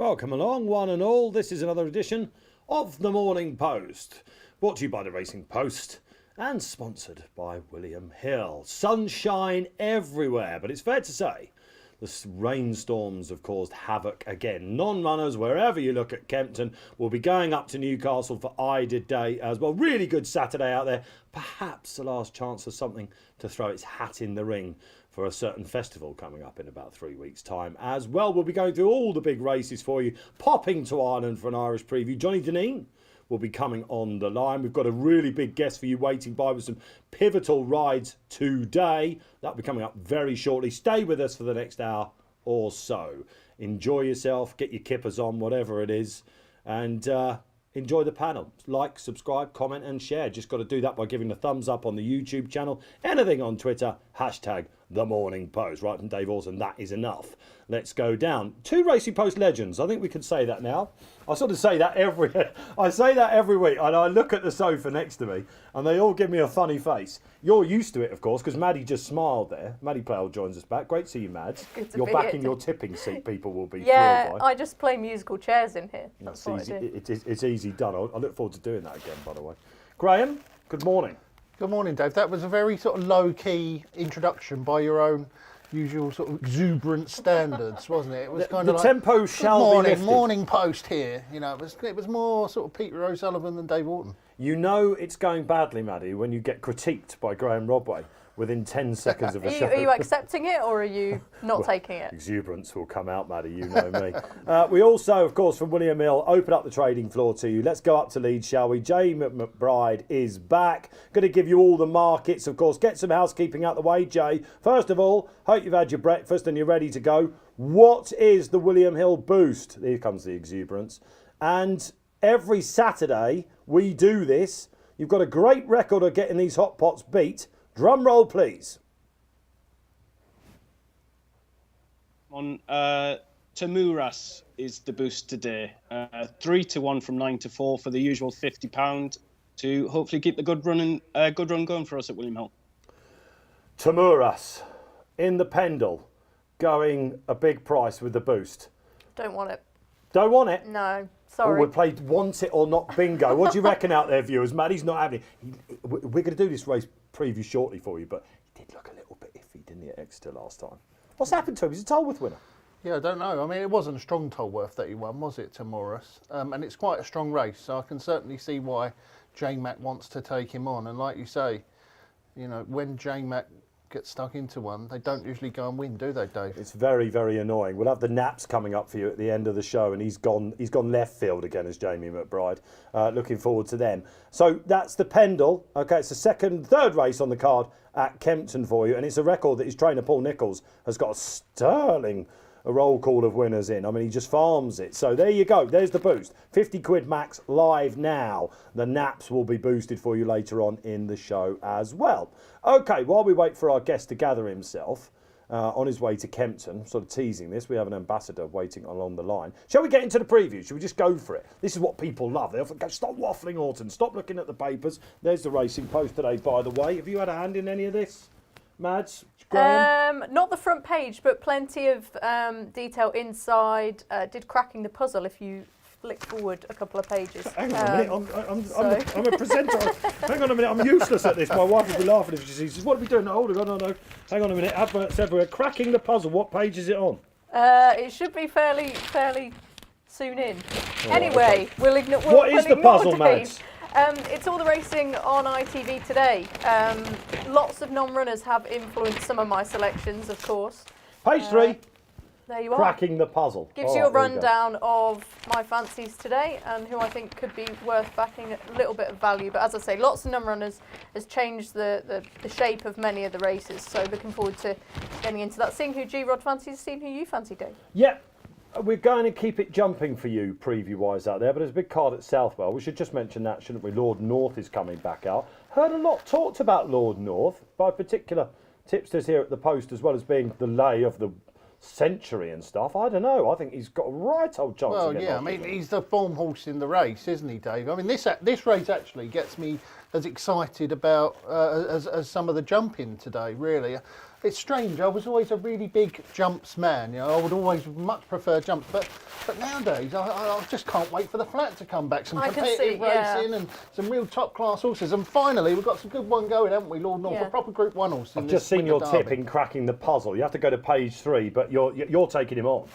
Welcome along, one and all. This is another edition of the Morning Post, brought to you by the Racing Post and sponsored by William Hill. Sunshine everywhere, but it's fair to say the rainstorms have caused havoc again. Non-runners, wherever you look at Kempton, will be going up to Newcastle for Ida Day as well. Really good Saturday out there. Perhaps the last chance of something to throw its hat in the ring for a certain festival coming up in about 3 weeks' time as well. We'll be going through all the big races for you, popping to Ireland for an Irish preview. Johnny Dineen will be coming on the line. We've got a really big guest for you waiting by with some pivotal rides today. That'll be coming up very shortly. Stay with us for the next hour or so. Enjoy yourself, get your kippers on, whatever it is, and enjoy the panel. Like, subscribe, comment and share. Just got to do that by giving a thumbs up on the YouTube channel. Anything on Twitter, hashtag The Morning Post. Right from Dave Orson, that is enough. Let's go down. Two Racing Post legends. I think we can say that now. I sort of say that every week, and I look at the sofa next to me and they all give me a funny face. You're used to it, of course, because Maddy just smiled there. Maddy Playle joins us back. Great to see you, Mads. You're back in your tipping seat. People will be thrilled by. I just play musical chairs in here. That's easy. It's easy done. I look forward to doing that again, by the way. Graeme, good morning. Good morning, Dave. That was a very sort of low-key introduction by your own usual sort of exuberant standards, wasn't it? It was kind of like, tempo shall be lifted. Morning Post here. You know, it was more sort of Peter O'Sullivan than Dave Orton. You know it's going badly, Maddy, when you get critiqued by Graeme Rodway within 10 seconds of a show. Are you accepting it or are you not taking it? Exuberance will come out, Maddy, you know me. We also, of course, from William Hill, open up the trading floor to you. Let's go up to Leeds, shall we? Jay McBride is back. Going to give you all the markets, of course. Get some housekeeping out the way, Jay. First of all, hope you've had your breakfast and you're ready to go. What is the William Hill boost? Here comes the exuberance. And every Saturday we do this. You've got a great record of getting these hot pots beat. Drum roll, please. On Tamuras is the boost today. 3-1 from 9 to 4 for the usual £50 to hopefully keep the good run going for us at William Hill. Tamuras in the Pendle, going a big price with the boost. Don't want it. Don't want it? No, sorry. We played want it or not bingo. What do you reckon out there, viewers? Maddy's not having it. We're going to do this race preview shortly for you, but he did look a little bit iffy, didn't he, at Exeter last time? What's happened to him? He's a Tolworth winner. Yeah, I don't know. I mean, it wasn't a strong Tolworth that he won, was it, to Morris? And it's quite a strong race, so I can certainly see why J-Mac wants to take him on. And like you say, you know, when J-Mac gets stuck into one, they don't usually go and win, do they, Dave? It's very, very annoying. We'll have the naps coming up for you at the end of the show, and he's gone left field again as Jamie McBride. Looking forward to them. So that's the Pendle. Okay, it's the third race on the card at Kempton for you, and it's a record that his trainer Paul Nicholls has got a sterling roll call of winners in. I mean, he just farms it. So there you go. There's the boost. 50 quid max live now. The naps will be boosted for you later on in the show as well. Okay, while we wait for our guest to gather himself on his way to Kempton, sort of teasing this, we have an ambassador waiting along the line. Shall we get into the preview? Shall we just go for it? This is what people love. They often go, stop waffling, Orton. Stop looking at the papers. There's the Racing Post today, by the way. Have you had a hand in any of this, Mads? Not the front page, but plenty of detail inside. Did cracking the puzzle if you flick forward a couple of pages. Hang on a minute, I'm a presenter. Hang on a minute, I'm useless at this. My wife will be laughing if she sees, what are we doing? Hold on, no. Hang on a minute, adverts everywhere. Cracking the puzzle, what page is it on? It should be fairly soon in. Anyway, okay. we'll ignore. What is the puzzle, Mads? It's all the racing on ITV today. Lots of non-runners have influenced some of my selections, of course. Page 3. There you are. Cracking the puzzle. Gives you a rundown of my fancies today and who I think could be worth backing a little bit of value. But as I say, lots of non-runners has changed the shape of many of the races. So looking forward to getting into that. Seeing who G-Rod fancies, seeing who you fancy, Dave. Yeah. We're going to keep it jumping for you, preview-wise, out there, but there's a big card at Southwell. We should just mention that, shouldn't we? Lord North is coming back out. Heard a lot talked about Lord North by particular tipsters here at the Post, as well as being the lay of the century and stuff. I don't know. I think he's got a right old chance. Well, yeah, I mean, he's the form horse in the race, isn't he, Dave? I mean, this race actually gets me as excited about as some of the jumping today, really. It's strange. I was always a really big jumps man. I would always much prefer jumps, but nowadays I just can't wait for the flat to come back. Some competitive racing and some real top class horses. And finally, we've got some good one going, haven't we, Lord North? A proper Group 1 horse. I've just seen your tip in cracking the puzzle. You have to go to page 3, but you're taking him on.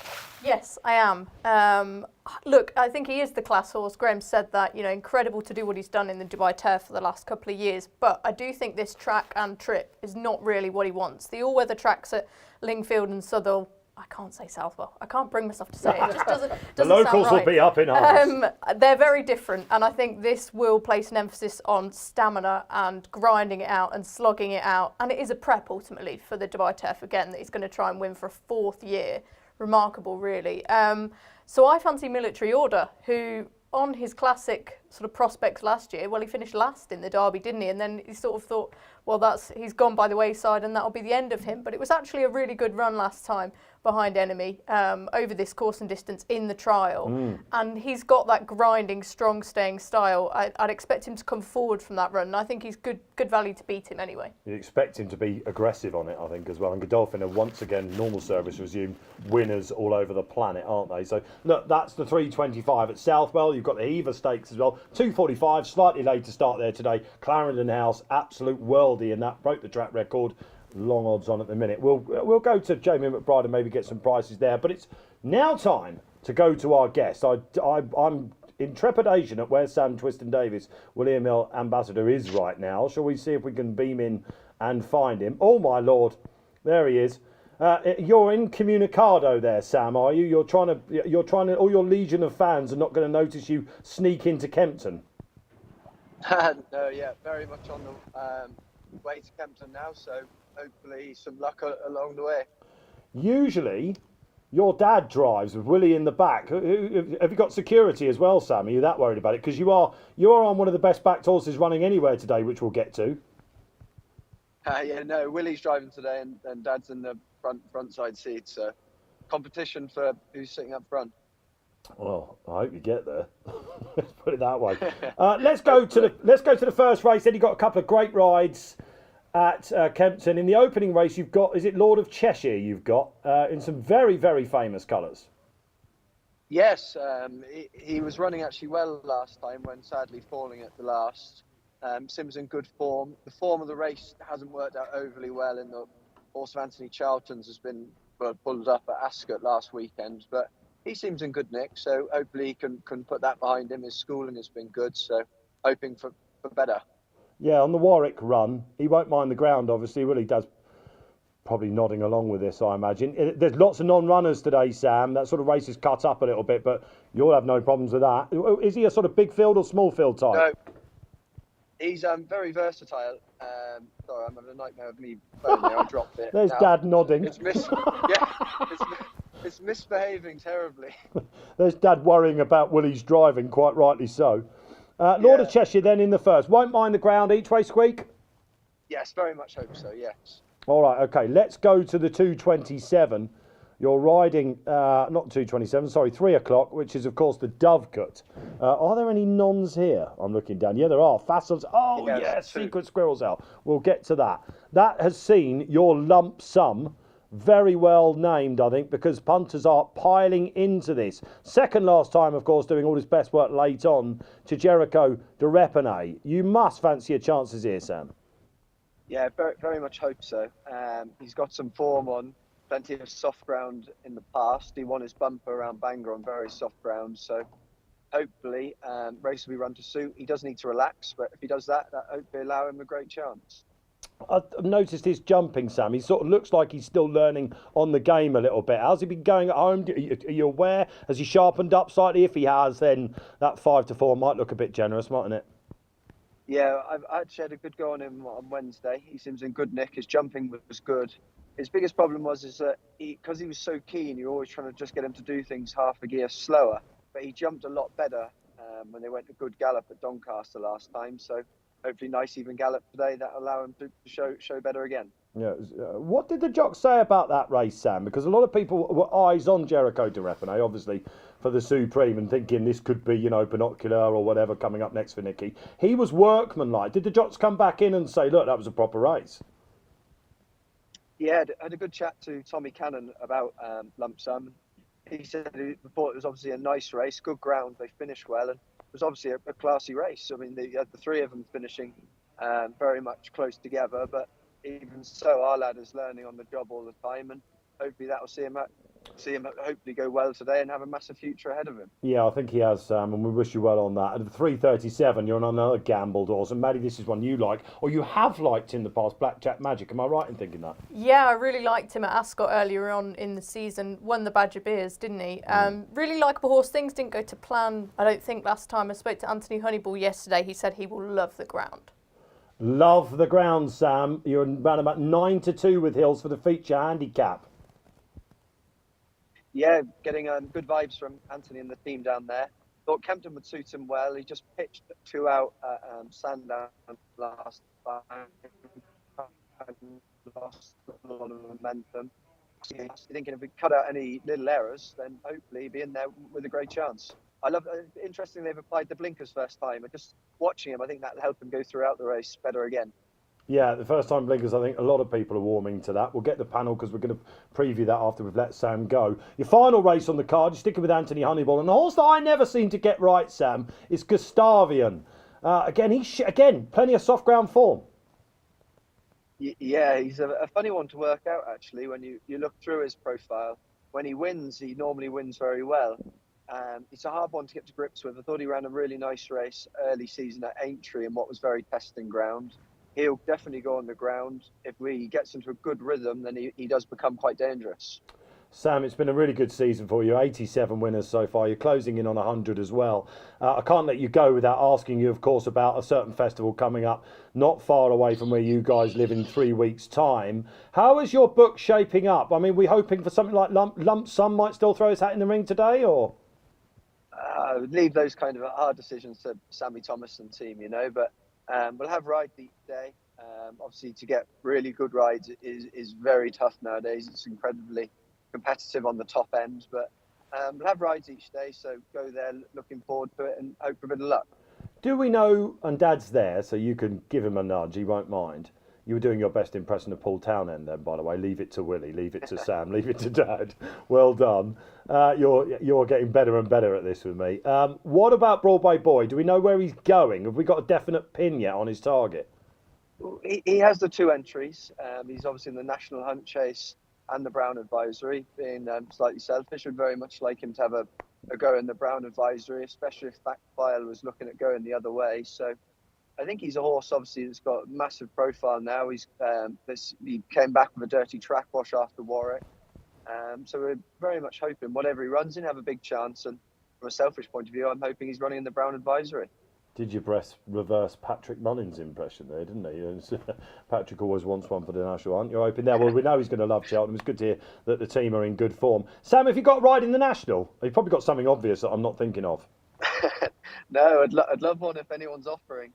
Yes, I am. Look, I think he is the class horse. Graeme said that, incredible to do what he's done in the Dubai Turf for the last couple of years. But I do think this track and trip is not really what he wants. The all-weather tracks at Lingfield and Southwell, I can't say Southwell. I can't bring myself to say it. It just doesn't the locals sound right. will be up in arms. They're very different, and I think this will place an emphasis on stamina and grinding it out and slogging it out. And it is a prep, ultimately, for the Dubai Turf again, that he's going to try and win for a 4th year. Remarkable, really. So I fancy Military Order, who on his classic sort of prospects last year, well, he finished last in the Derby, didn't he? And then he sort of thought, well, he's gone by the wayside and that'll be the end of him. But it was actually a really good run last time behind Enemy over this course and distance in the trial. And he's got that grinding, strong staying style. I'd expect him to come forward from that run. And I think he's good value to beat him anyway. You'd expect him to be aggressive on it, I think, as well. And Godolphin are once again, normal service resumed, winners all over the planet, aren't they? So, look, that's the 325 at Southwell. You've got the Eva Stakes as well. 245, slightly later start there today. Clarendon House, absolute worldie, and that broke the track record. Long odds on at the minute. We'll go to Jamie McBride and maybe get some prices there. But it's now time to go to our guest. I'm in trepidation at where Sam Twiston-Davies, William Hill Ambassador, is right now. Shall we see if we can beam in and find him? Oh my lord, there he is. You're incommunicado there, Sam, are you? You're trying to. All your legion of fans are not going to notice you sneak into Kempton. No, yeah, very much on the way to Kempton now, so hopefully some luck along the way. Usually, your dad drives with Willie in the back. Have you got security as well, Sam? Are you that worried about it? Because you are on one of the best backed horses running anywhere today, which we'll get to. Yeah, no, Willie's driving today and Dad's in the front side seat, so competition for who's sitting up front. Well, I hope you get there. Let's put it that way. Let's go to the first race. Then you've got a couple of great rides at Kempton. In the opening race, you've got, is it Lord of Cheshire? You've got in some very, very famous colours. Yes, he was running actually well last time when sadly falling at the last. Sim's in good form. The form of the race hasn't worked out overly well in the horse of Anthony Charlton's has been pulled up at Ascot last weekend, but he seems in good nick, so hopefully he can put that behind him. His schooling has been good, so hoping for better. Yeah, on the Warwick run, he won't mind the ground, obviously, will he? Does probably nodding along with this, I imagine. There's lots of non-runners today, Sam. That sort of race is cut up a little bit, but you'll have no problems with that. Is he a sort of big field or small field type? No, he's very versatile. Sorry, I'm having a nightmare of me phone there. I dropped it. There's Dad nodding. It's misbehaving terribly. There's Dad worrying about Willie's driving, quite rightly so. Lord of Cheshire then in the first. Won't mind the ground, each way squeak? Yes, very much hope so, yes. All right, OK, let's go to the 227. You're riding, not 227, sorry, 3 o'clock, which is, of course, the Dovecote. Are there any nons here? I'm looking down. Yeah, there are. Fassels. Oh, yes, Secret Squirrels out. We'll get to that. That has seen your lump sum very well named, I think, because punters are piling into this. Second last time, of course, doing all his best work late on to Jericho de Repenay. You must fancy your chances here, Sam. Yeah, very, very much hope so. He's got some form on plenty of soft ground in the past. He won his bumper around Bangor on very soft ground, so hopefully race will be run to suit. He does need to relax, but if he does that hopefully allow him a great chance. I've noticed his jumping, Sam. He sort of looks like he's still learning on the game a little bit. How's he been going at home? Are you aware? Has he sharpened up slightly? If he has, then that 5-4 might look a bit generous, mightn't it? Yeah, I actually had a good go on him on Wednesday. He seems in good nick. His jumping was good. His biggest problem was that because he was so keen, you're always trying to just get him to do things half a gear slower. But he jumped a lot better when they went a good gallop at Doncaster last time. So hopefully nice even gallop today that allow him to show better again. Yeah. What did the jocks say about that race, Sam? Because a lot of people were eyes on Jericho de Repene, obviously, for the Supreme, and thinking this could be, binocular or whatever coming up next for Nicky. He was workmanlike. Did the jocks come back in and say, look, that was a proper race? Yeah, I had a good chat to Tommy Cannon about Lump Sum. He said he thought it was obviously a nice race, good ground. They finished well, and it was obviously a classy race. I mean, you had the three of them finishing very much close together, but even so, our lad is learning on the job all the time, and hopefully that will see him hopefully go well today and have a massive future ahead of him. Yeah, I think he has, Sam, and we wish you well on that. At the 3:37, you're on another gambled horse, and Maddy, this is one you like, or you have liked in the past, Blackjack Magic. Am I right in thinking that? Yeah, I really liked him at Ascot earlier on in the season. Won the Badger Beers, didn't he? Really likeable horse. Things didn't go to plan, I don't think, last time. I spoke to Anthony Honeyball yesterday. He said he will love the ground. Love the ground, Sam. You're around about 9-2 with Hills for the feature handicap. Yeah, getting good vibes from Anthony and the team down there. Thought Kempton would suit him well. He just pitched 2 out at Sandown last time. Lost a lot of momentum. Thinking if we cut out any little errors, then hopefully he'll be in there with a great chance. I love. Interesting, they've applied the blinkers first time. And just watching him, I think that'll help him go throughout the race better again. Yeah, the first time blinkers, I think a lot of people are warming to that. We'll get the panel because we're going to preview that after we've let Sam go. Your final race on the card, you're sticking with Anthony Honeyball. And the horse that I never seem to get right, Sam, is Gustavian. Again, plenty of soft ground form. Yeah, he's a funny one to work out, actually, when you look through his profile. When he wins, he normally wins very well. It's a hard one to get to grips with. I thought he ran a really nice race early season at Aintree in what was very testing ground. He'll definitely go on the ground. If he gets into a good rhythm, then he does become quite dangerous. Sam, it's been a really good season for you. 87 winners so far. You're closing in on 100 as well. I can't let you go without asking you, of course, about a certain festival coming up not far away from where you guys live in 3 weeks' time. How is your book shaping up? I mean, we're hoping for something like Lump Sum might still throw his hat in the ring today, or? I would leave those kind of hard decisions to Sammy Thomas and team, but we'll have rides each day. Obviously, to get really good rides is very tough nowadays. It's incredibly competitive on the top end, but we'll have rides each day, so go there looking forward to it and hope for a bit of luck. Do we know, and Dad's there, so you can give him a nudge, he won't mind. You were doing your best impression of Paul Townend then, by the way. Leave it to Willie, leave it to Sam, leave it to Dad. Well done. You're getting better and better at this with me. What about Broadway Boy? Do we know where he's going? Have we got a definite pin yet on his target? He has the 2 entries. He's obviously in the National Hunt Chase and the Brown Advisory. Being slightly selfish, would very much like him to have a go in the Brown Advisory, especially if Playle was looking at going the other way. So I think he's a horse, obviously, that's got a massive profile now. He came back with a dirty track wash after Warwick. So we're very much hoping whatever he runs in, have a big chance. And from a selfish point of view, I'm hoping he's running in the Brown Advisory. Did you reverse Patrick Mullins' impression there, didn't he? Patrick always wants one for the National Hunt. You're hoping there. Well, we know he's going to love Cheltenham. It's good to hear that the team are in good form. Sam, have you got a ride in the National? You've probably got something obvious that I'm not thinking of. No, I'd love one if anyone's offering.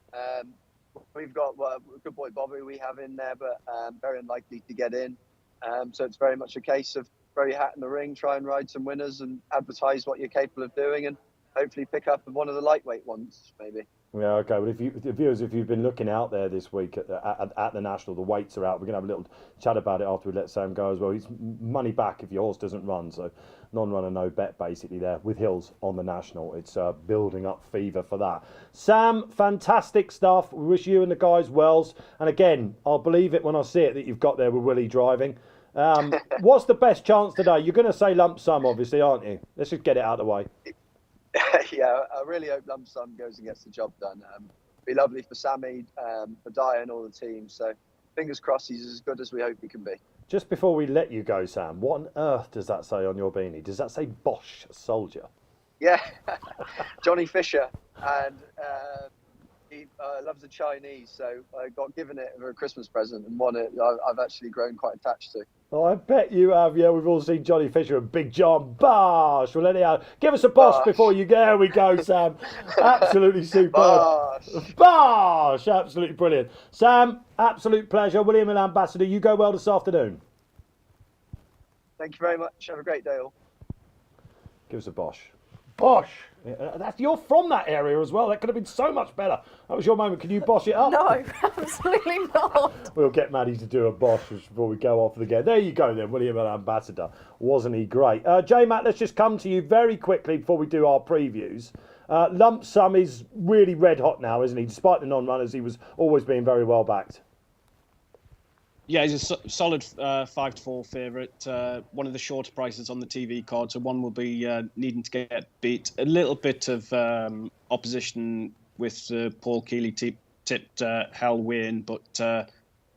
We've got Good Boy Bobby we have in there, but very unlikely to get in. So it's very much a case of throw your hat in the ring, try and ride some winners and advertise what you're capable of doing, and hopefully pick up one of the lightweight ones, maybe. Yeah, okay. Well, if you've been looking out there this week at the National, the weights are out. We're going to have a little chat about it after we let Sam go as well. He's money back if your horse doesn't run. So non-runner, no bet basically there with Hills on the National. It's building up fever for that. Sam, fantastic stuff. We wish you and the guys wells. And again, I'll believe it when I see it that you've got there with Willie driving. What's the best chance today? You're going to say Lump Sum, obviously, aren't you? Let's just get it out of the way. Yeah, I really hope Lump Sum goes and gets the job done. It'd be lovely for Sammy, for Dyer and all the team. So fingers crossed he's as good as we hope he can be. Just before we let you go, Sam, what on earth does that say on your beanie? Does that say Bosch Soldier? Yeah, Johnny Fisher. And loves the Chinese, so I got given it for a Christmas present and won it. I've actually grown quite attached to. Oh, I bet you have. Yeah, we've all seen Johnny Fisher and Big John Bosh. Well, anyhow, give us a bosh before you go. There we go, Sam. Absolutely superb. Bosh! Absolutely brilliant. Sam, absolute pleasure. William and Ambassador, you go well this afternoon. Thank you very much. Have a great day all. Give us a bosh. Bosh! Yeah, you're from that area as well. That could have been so much better. That was your moment. Can you bosh it up? No, absolutely not. We'll get Maddy to do a bosh before we go off again. There you go then, William and Ambassador. Wasn't he great? J-Matt, let's just come to you very quickly before we do our previews. Lump Sum is really red hot now, isn't he? Despite the non-runners, he was always being very well backed. Yeah, he's a solid 5-4 favourite. One of the shorter prices on the TV card, so one will be needing to get beat. A little bit of opposition with Paul Keeley tipped Hell Wayne, but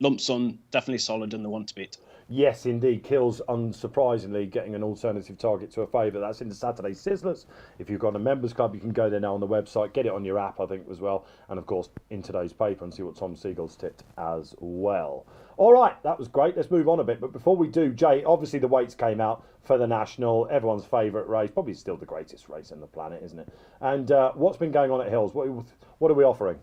Lump Sum definitely solid and the one to beat. Yes, indeed. Kills, unsurprisingly, getting an alternative target to a favourite. That's in the Saturday Sizzlers. If you've got a members club, you can go there now on the website. Get it on your app, I think, as well. And, of course, in today's paper and see what Tom Siegel's tipped as well. All right, that was great. Let's move on a bit. But before we do, Jay, obviously the weights came out for the National. Everyone's favourite race. Probably still the greatest race on the planet, isn't it? And what's been going on at Hills? What are we offering?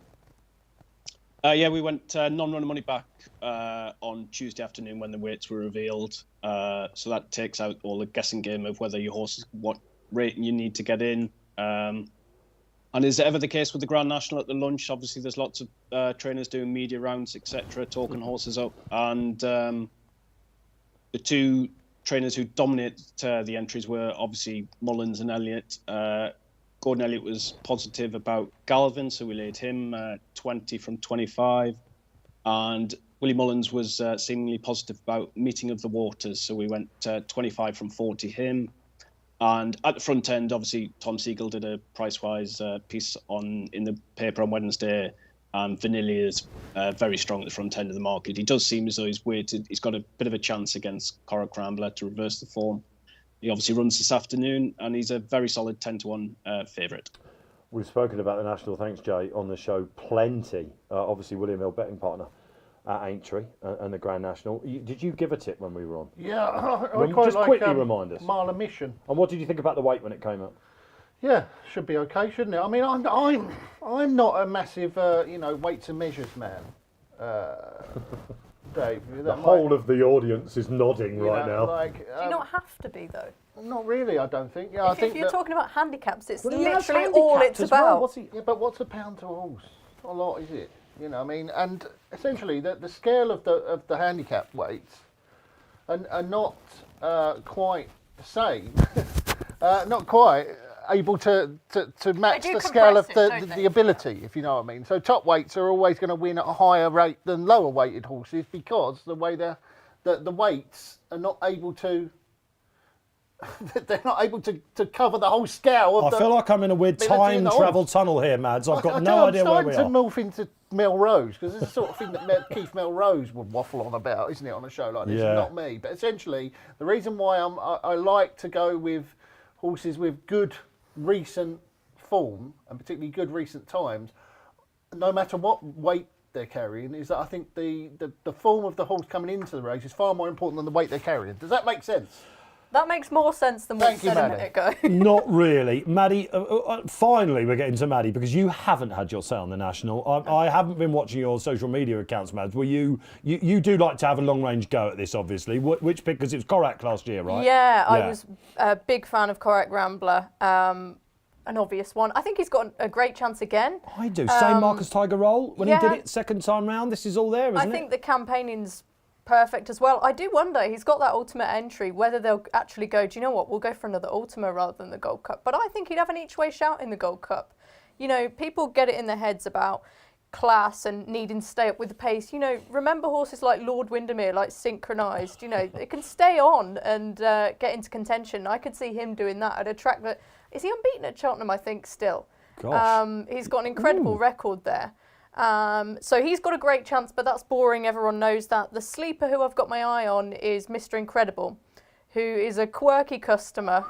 Yeah, we went non-runner money back on Tuesday afternoon when the weights were revealed. So that takes out all the guessing game of whether your horse, what rating you need to get in. And is it ever the case with the Grand National at the lunch? Obviously, there's lots of trainers doing media rounds, etc., talking horses up. And the two trainers who dominated the entries were obviously Mullins and Elliott. Gordon Elliott was positive about Galvin, so we laid him 20 from 25. And Willie Mullins was seemingly positive about Meeting of the Waters, so we went 25 from 40 him. And at the front end, obviously, Tom Siegel did a price-wise piece in the paper on Wednesday. Vanilli is very strong at the front end of the market. He does seem as though he's weighted. He's got a bit of a chance against Corach Rambler to reverse the form. He obviously runs this afternoon, and he's a very solid 10-1 favourite. We've spoken about the National, thanks, Jay, on the show plenty. Obviously, William Hill, betting partner at Aintree and the Grand National. Did you give a tip when we were on? Yeah, I quite just like quickly remind us. Mile a Mission. And what did you think about the weight when it came up? Yeah, should be okay, shouldn't it? I mean, I'm not a massive weights and measures man. Dave, the whole of the audience is nodding right now. Do you not have to be though? Not really, I don't think. Yeah, if you're talking about handicaps, it's Well, literally all it's about. Well. Yeah, but what's a pound to a horse? Not a lot, is it? You know, I mean, and essentially the scale of the handicap weights are not quite the same. Not quite able to match the scale of the ability, if you know what I mean. So top weights are always going to win at a higher rate than lower weighted horses because the way the weights are not able to. They're not able to cover the whole scale of I feel like I'm in a weird time travel tunnel here, Mads. I've got no idea where we are. I'm starting to morph into Melrose because it's the sort of thing that Keith Melrose would waffle on about, isn't it, on a show like this? Yeah. Not me. But essentially, the reason why I like to go with horses with good recent form and particularly good recent times, no matter what weight they're carrying, is that I think the form of the horse coming into the race is far more important than the weight they're carrying. Does that make sense? That makes more sense than what you said a minute ago. Not really. Maddy, finally we're getting to Maddy because you haven't had your say on the National. I haven't been watching your social media accounts, Mads. Were you do like to have a long-range go at this, obviously. Which pick, because it was Corach last year, right? Yeah, I was a big fan of Corach Rambler. An obvious one. I think he's got a great chance again. I do. Same mark as Tiger Roll when he did it second time round. This is all there, isn't it? I think the campaigning's perfect as well. I do wonder, he's got that Ultimate entry, whether they'll actually go, do you know what, we'll go for another Ultima rather than the Gold Cup. But I think he'd have an each way shout in the Gold Cup. You know, people get it in their heads about class and needing to stay up with the pace. You know, remember horses like Lord Windermere, like Synchronised, you know, they can stay on and get into contention. I could see him doing that at a track that, is he unbeaten at Cheltenham, I think, still? Gosh. He's got an incredible record there. So he's got a great chance, but that's boring. Everyone knows that. The sleeper who I've got my eye on is Mr. Incredible, who is a quirky customer.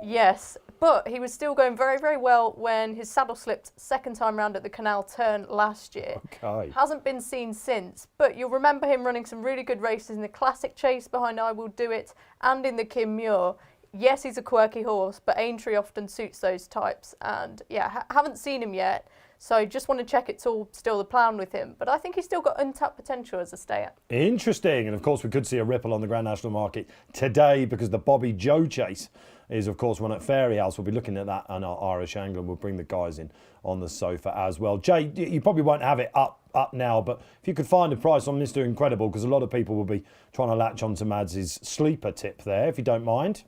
Yes, but he was still going very, very well when his saddle slipped second time round at the Canal Turn last year. Okay. Hasn't been seen since, but you'll remember him running some really good races in the Classic Chase behind I Will Do It and in the Kim Muir. Yes, he's a quirky horse, but Aintree often suits those types. And yeah, haven't seen him yet. So just want to check it's all still the plan with him. But I think he's still got untapped potential as a stayer. Interesting. And of course, we could see a ripple on the Grand National market today because the Bobby Joe Chase is, of course, one at Fairyhouse. We'll be looking at that, and our Irish Angler will bring the guys in on the sofa as well. Jay, you probably won't have it up now, but if you could find a price on Mr. Incredible, because a lot of people will be trying to latch on to Mads' sleeper tip there, if you don't mind.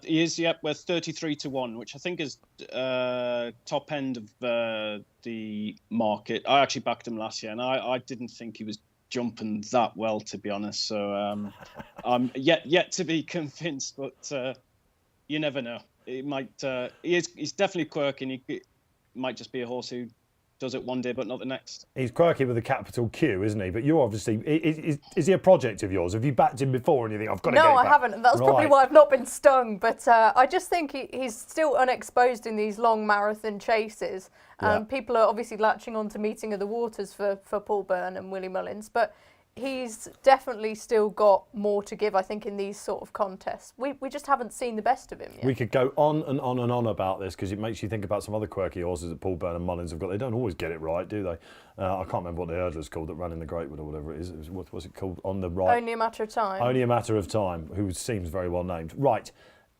He is, yep, we're 33-1, which I think is top end of the market. I actually backed him last year, and I didn't think he was jumping that well, to be honest. So I'm yet to be convinced, but you never know. It might. He's definitely quirky, and he might just be a horse who does it one day but not the next. He's quirky with a capital Q, isn't he? But you're obviously... Is he a project of yours? Have you backed him before and you think, I've got to get No, it I back? haven't. That's probably why I've not been stung. But I just think he's still unexposed in these long marathon chases. People are obviously latching on to Meeting of the Waters for Paul Byrne and Willie Mullins. But he's definitely still got more to give, I think, in these sort of contests. We just haven't seen the best of him yet. We could go on and on and on about this because it makes you think about some other quirky horses that Paul Byrne and Mullins have got. They don't always get it right, do they? I can't remember what the hurdler's called that ran in the Greatwood or whatever it is. What was it called on the right? Only a Matter of Time. Only a Matter of Time, who seems very well named. Right.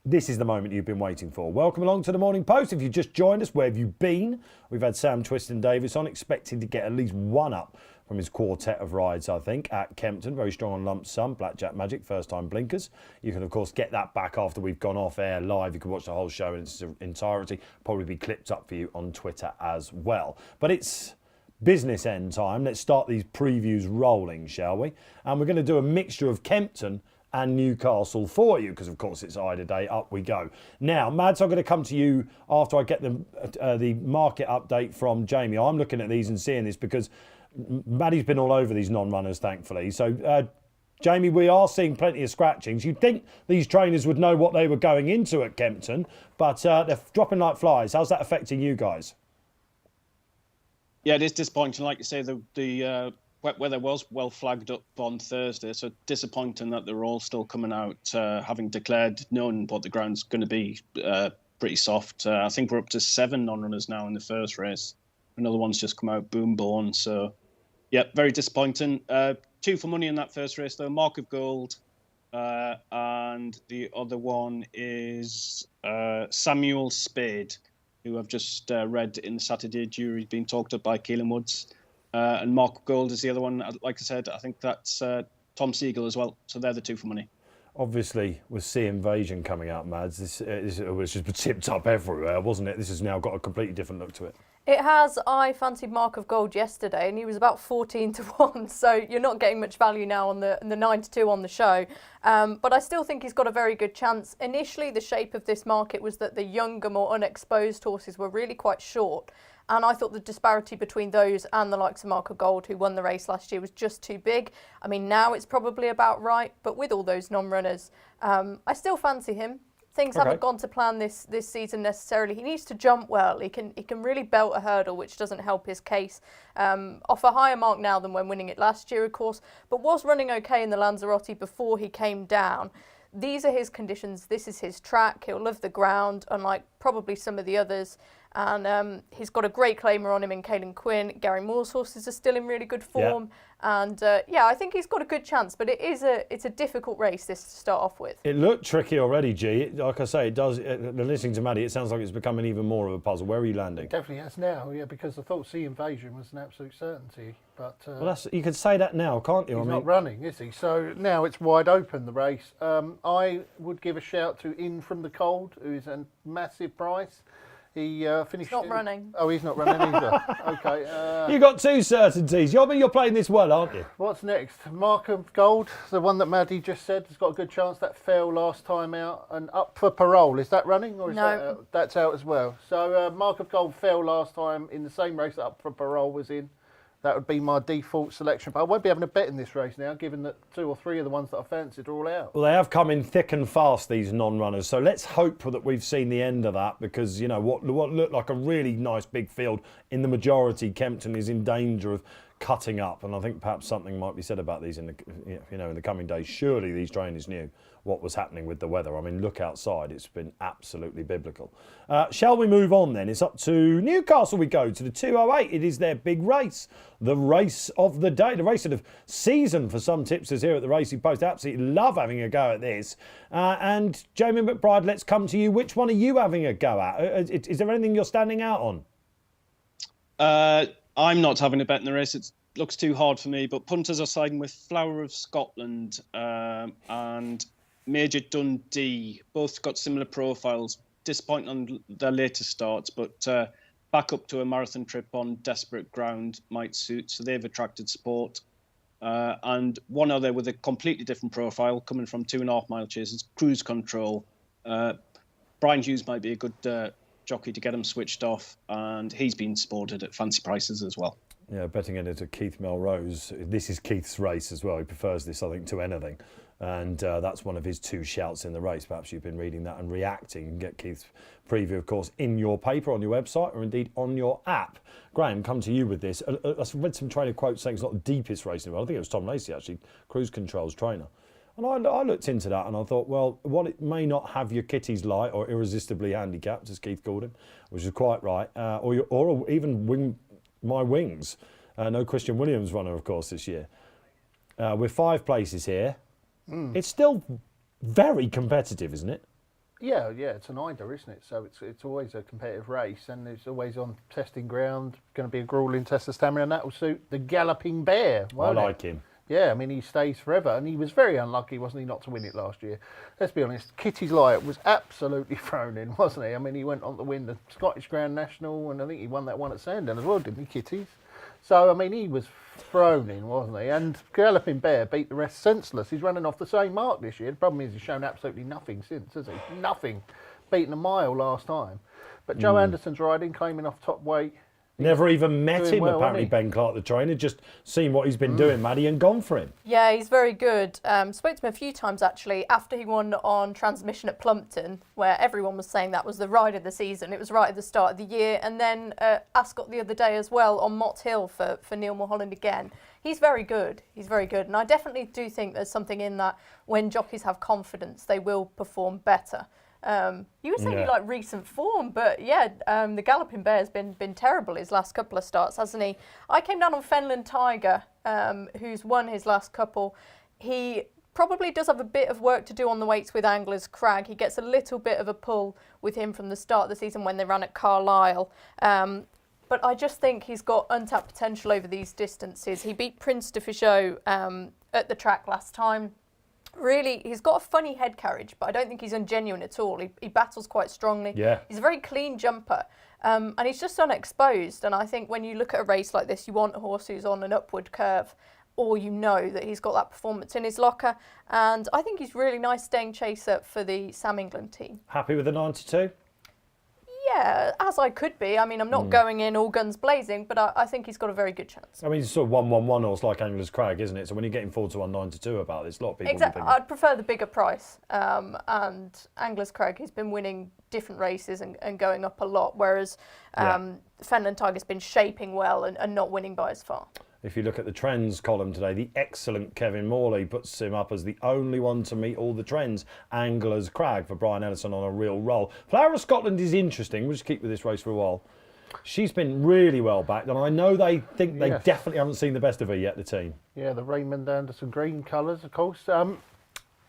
This is the moment you've been waiting for. Welcome along to the Morning Post. If you've just joined us, where have you been? We've had Sam Twiston-Davis on, expecting to get at least one up from his quartet of rides, I think, at Kempton. Very strong on lump sum, Blackjack Magic, first time blinkers. You can, of course, get that back after we've gone off air live. You can watch the whole show in its entirety. Probably be clipped up for you on Twitter as well. But it's business end time. Let's start these previews rolling, shall we? And we're going to do a mixture of Kempton and Newcastle for you, because of course it's Ida Day. Up we go. Now, Mads, I'm going to come to you after I get the market update from Jamie. I'm looking at these and seeing this because Maddy's been all over these non-runners, thankfully. So, Jamie, we are seeing plenty of scratchings. You'd think these trainers would know what they were going into at Kempton, but they're dropping like flies. How's that affecting you guys? Yeah, it is disappointing. Like you say, the weather was well flagged up on Thursday, so disappointing that they're all still coming out, having declared, knowing what the ground's going to be, pretty soft. I think we're up to 7 non-runners now in the first race. Another one's just come out, Boomborn. So, yeah, very disappointing. 2 for money in that first race, though. Mark of Gold, and the other one is Samuel Spade, who I've just read in the Saturday jury being talked up by Keelan Woods. And Mark Gold is the other one. Like I said, I think that's Tom Siegel as well. So they're the 2 for money. Obviously, with Sea Invasion coming out, Mads, this was just tipped up everywhere, wasn't it? This has now got a completely different look to it. It has. I fancied Mark of Gold yesterday, and he was about 14-1. So you're not getting much value now on the 9-2 on the show. But I still think he's got a very good chance. Initially, the shape of this market was that the younger, more unexposed horses were really quite short. And I thought the disparity between those and the likes of Mark of Gold, who won the race last year, was just too big. I mean, now it's probably about right, but with all those non-runners, I still fancy him. Things haven't gone to plan this season necessarily. He needs to jump well. He can really belt a hurdle, which doesn't help his case. Off a higher mark now than when winning it last year, of course, but was running okay in the Lanzarote before he came down. These are his conditions. This is his track. He'll love the ground, unlike probably some of the others. And he's got a great claimer on him in Caelan Quinn. Gary Moore's horses are still in really good form. Yeah. And I think he's got a good chance. But it's a difficult race, this to start off with. It looked tricky already, G. Like I say, it does. Listening to Maddy, it sounds like it's becoming even more of a puzzle. Where are you landing? It definitely has now, yeah, because I thought Sea Invasion was an absolute certainty. But well, you could say that now, can't you? He's not running, is he? So now it's wide open, the race. I would give a shout to In From the Cold, who is a massive price. He finished. He's not running. Oh, he's not running either. Okay. You got 2 certainties. You're playing this well, aren't you? What's next? Mark of Gold, the one that Maddy just said, has got a good chance. That fell last time out and Up for Parole. Is that running or is that out? That's out as well. So Mark of Gold fell last time in the same race that Up for Parole was in. That would be my default selection. But I won't be having a bet in this race now, given that 2 or 3 of the ones that I fancied are all out. Well, they have come in thick and fast, these non-runners. So let's hope that we've seen the end of that, because, you know, what looked like a really nice big field in the majority, Kempton is in danger of cutting up. And I think perhaps something might be said about these in the coming days. Surely these trainers knew what was happening with the weather. I mean, look outside. It's been absolutely biblical. Shall we move on then? It's up to Newcastle we go, to the 208. It is their big race. The race of the day, the race of the season for some tipsters here at the Racing Post. Absolutely love having a go at this. And Jamie McBride, let's come to you. Which one are you having a go at? Is there anything you're standing out on? I'm not having a bet in the race. It looks too hard for me, but punters are siding with Flower of Scotland and Major Dundee. Both got similar profiles. Disappointing on their latest starts, but back up to a marathon trip on desperate ground might suit. So they've attracted support. And one other with a completely different profile, coming from 2.5 mile chases, Cruise Control. Brian Hughes might be a good jockey to get him switched off, and he's been sported at fancy prices as well. Yeah, betting it to Keith Melrose. This is Keith's race as well. He prefers this, I think, to anything. And that's one of his 2 shouts in the race. Perhaps you've been reading that and reacting. You can get Keith's preview, of course, in your paper, on your website, or indeed on your app. Graeme, come to you with this. I read some trainer quotes saying it's not the deepest race in the world. I think it was Tom Lacey, actually, Cruise Control's trainer. And I looked into that and I thought, well, while it may not have your kitties light or irresistibly handicapped, as Keith called him, which is quite right, or even my wings. No Christian Williams runner, of course, this year. With 5 places here. It's still very competitive, isn't it? Yeah, it's an Ida, isn't it? So it's always a competitive race, and it's always on testing ground. Going to be a grueling test of stamina, and that will suit the Galloping Bear. I like him. Yeah, I mean, he stays forever, and he was very unlucky, wasn't he, not to win it last year? Let's be honest, Kitty's Light was absolutely thrown in, wasn't he? I mean, he went on to win the Scottish Grand National, and I think he won that one at Sandown as well, didn't he, Kitty's? So, I mean, he was thrown in, wasn't he? And Galloping Bear beat the rest senseless. He's running off the same mark this year. The problem is he's shown absolutely nothing since, has he? Nothing. Beaten a mile last time. But Joe Anderson's riding, came in off top weight. Never even met him, well, apparently, Ben Clark, the trainer. Just seen what he's been doing, Maddy, and gone for him. Yeah, he's very good. Spoke to him a few times, actually, after he won on transmission at Plumpton, where everyone was saying that was the ride of the season. It was right at the start of the year. And then Ascot the other day as well on Mott Hill for Neil Mulholland again. He's very good. He's very good. And I definitely do think there's something in that when jockeys have confidence, they will perform better. You were saying you like recent form, but yeah, the Galloping Bear's been terrible his last couple of starts, hasn't he? I came down on Fenland Tiger, who's won his last couple. He probably does have a bit of work to do on the weights with Anglers Crag. He gets a little bit of a pull with him from the start of the season when they ran at Carlisle. But I just think he's got untapped potential over these distances. He beat Prince de Fichot at the track last time. Really, he's got a funny head carriage, but I don't think he's ungenuine at all. He battles quite strongly. Yeah. He's a very clean jumper, and he's just unexposed. And I think when you look at a race like this, you want a horse who's on an upward curve, or you know that he's got that performance in his locker. And I think he's really nice staying chaser for the Sam England team. Happy with the 92? Yeah, as I could be. I mean, I'm not going in all guns blazing, but I think he's got a very good chance. I mean, it's sort of 1-1-1 horse like Anglers Crag, isn't it? So when you're getting forward to 192 about this, a lot of people Exactly. will be thinking, I'd prefer the bigger price. And Anglers Crag, he's been winning different races and going up a lot, whereas Fenland Tiger's been shaping well and not winning by as far. If you look at the trends column today, the excellent Kevin Morley puts him up as the only one to meet all the trends. Anglers Crag for Brian Ellison on a real roll. Flower of Scotland is interesting. We'll just keep with this race for a while. She's been really well backed, and I know they think they definitely haven't seen the best of her yet, the team. Yeah, the Raymond Anderson green colours, of course.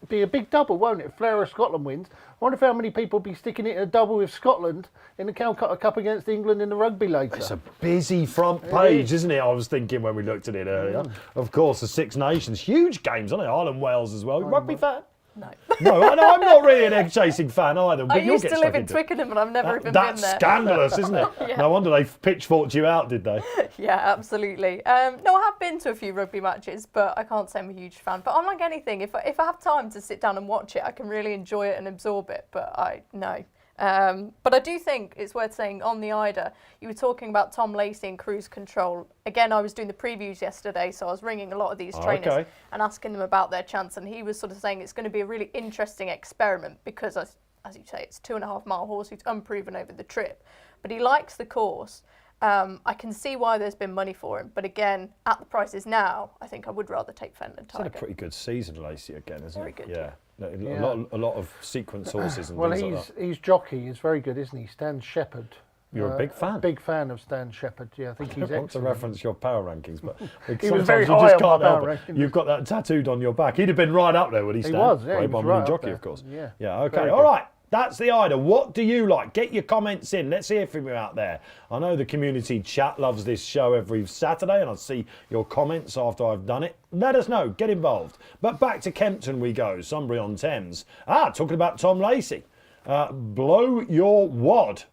Be a big double, won't it? Flower of Scotland wins. I wonder if how many people will be sticking it in a double with Scotland in the Calcutta Cup against England in the rugby later. It's a busy front page, isn't it? I was thinking when we looked at it earlier. Of course, the Six Nations, huge games, aren't they? Ireland, Wales as well. Rugby fan? No. No, I'm not really an egg-chasing fan either. But I you'll used get to stuck live in into Twickenham and I've never even been That's there. scandalous, isn't it? Yeah. No wonder they pitchforked you out, did they? Yeah, absolutely. No, I have been to a few rugby matches, but I can't say I'm a huge fan. But unlike anything, if I have time to sit down and watch it, I can really enjoy it and absorb it. But no. But I do think it's worth saying on the Ida, you were talking about Tom Lacey and cruise control. Again, I was doing the previews yesterday, so I was ringing a lot of these trainers and asking them about their chance. And he was sort of saying it's going to be a really interesting experiment because, as you say, it's 2.5 mile horse who's unproven over the trip. But he likes the course. I can see why there's been money for him. But again, at the prices now, I think I would rather take Fenland Tiger. He's had a pretty good season, Lacey, again, isn't Very he? good, Yeah. yeah. A lot of sequence horses and Well, things like that. his jockey is very good, isn't he? Stan Shepherd. You're a big fan. Big fan of Stan Shepherd. Yeah, I think he's I want to excellent. reference your power rankings, but He was sometimes very you high just on my can't help power it. rankings. You've got that tattooed on your back. He'd have been right up there, would he, Stan? He was, yeah. He Great was one, right up jockey, there. of course. Yeah. Yeah, okay. Very All good. right. That's the Ida. What do you like? Get your comments in. Let's hear from you out there. I know the community chat loves this show every Saturday, and I'll see your comments after I've done it. Let us know. Get involved. But back to Kempton we go. Sunbury-on-Thames. Talking about Tom Lacey. Blow your wad.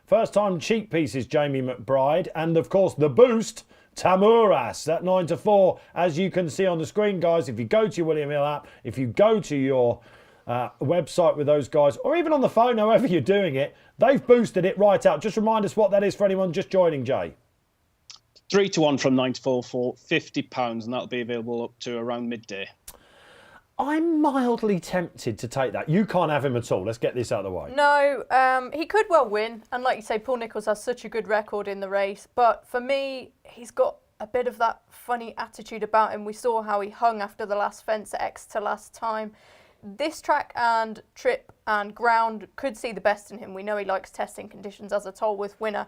First time cheap pieces, Jamie McBride. And, of course, the boost, Tamuras, that 9 to 4. As you can see on the screen, guys, if you go to your William Hill app, if you go to your website with those guys, or even on the phone, however you're doing it, they've boosted it right out. Just remind us what that is for anyone just joining, Jay. 3 to 1 from 9 to 4 for £50, and that'll be available up to around midday. I'm mildly tempted to take that. You can't have him at all. Let's get this out of the way. No, he could well win. And like you say, Paul Nicholls has such a good record in the race. But for me, he's got a bit of that funny attitude about him. We saw how he hung after the last fence at Exeter last time. This track and trip and ground could see the best in him. We know he likes testing conditions as a Tolworth winner.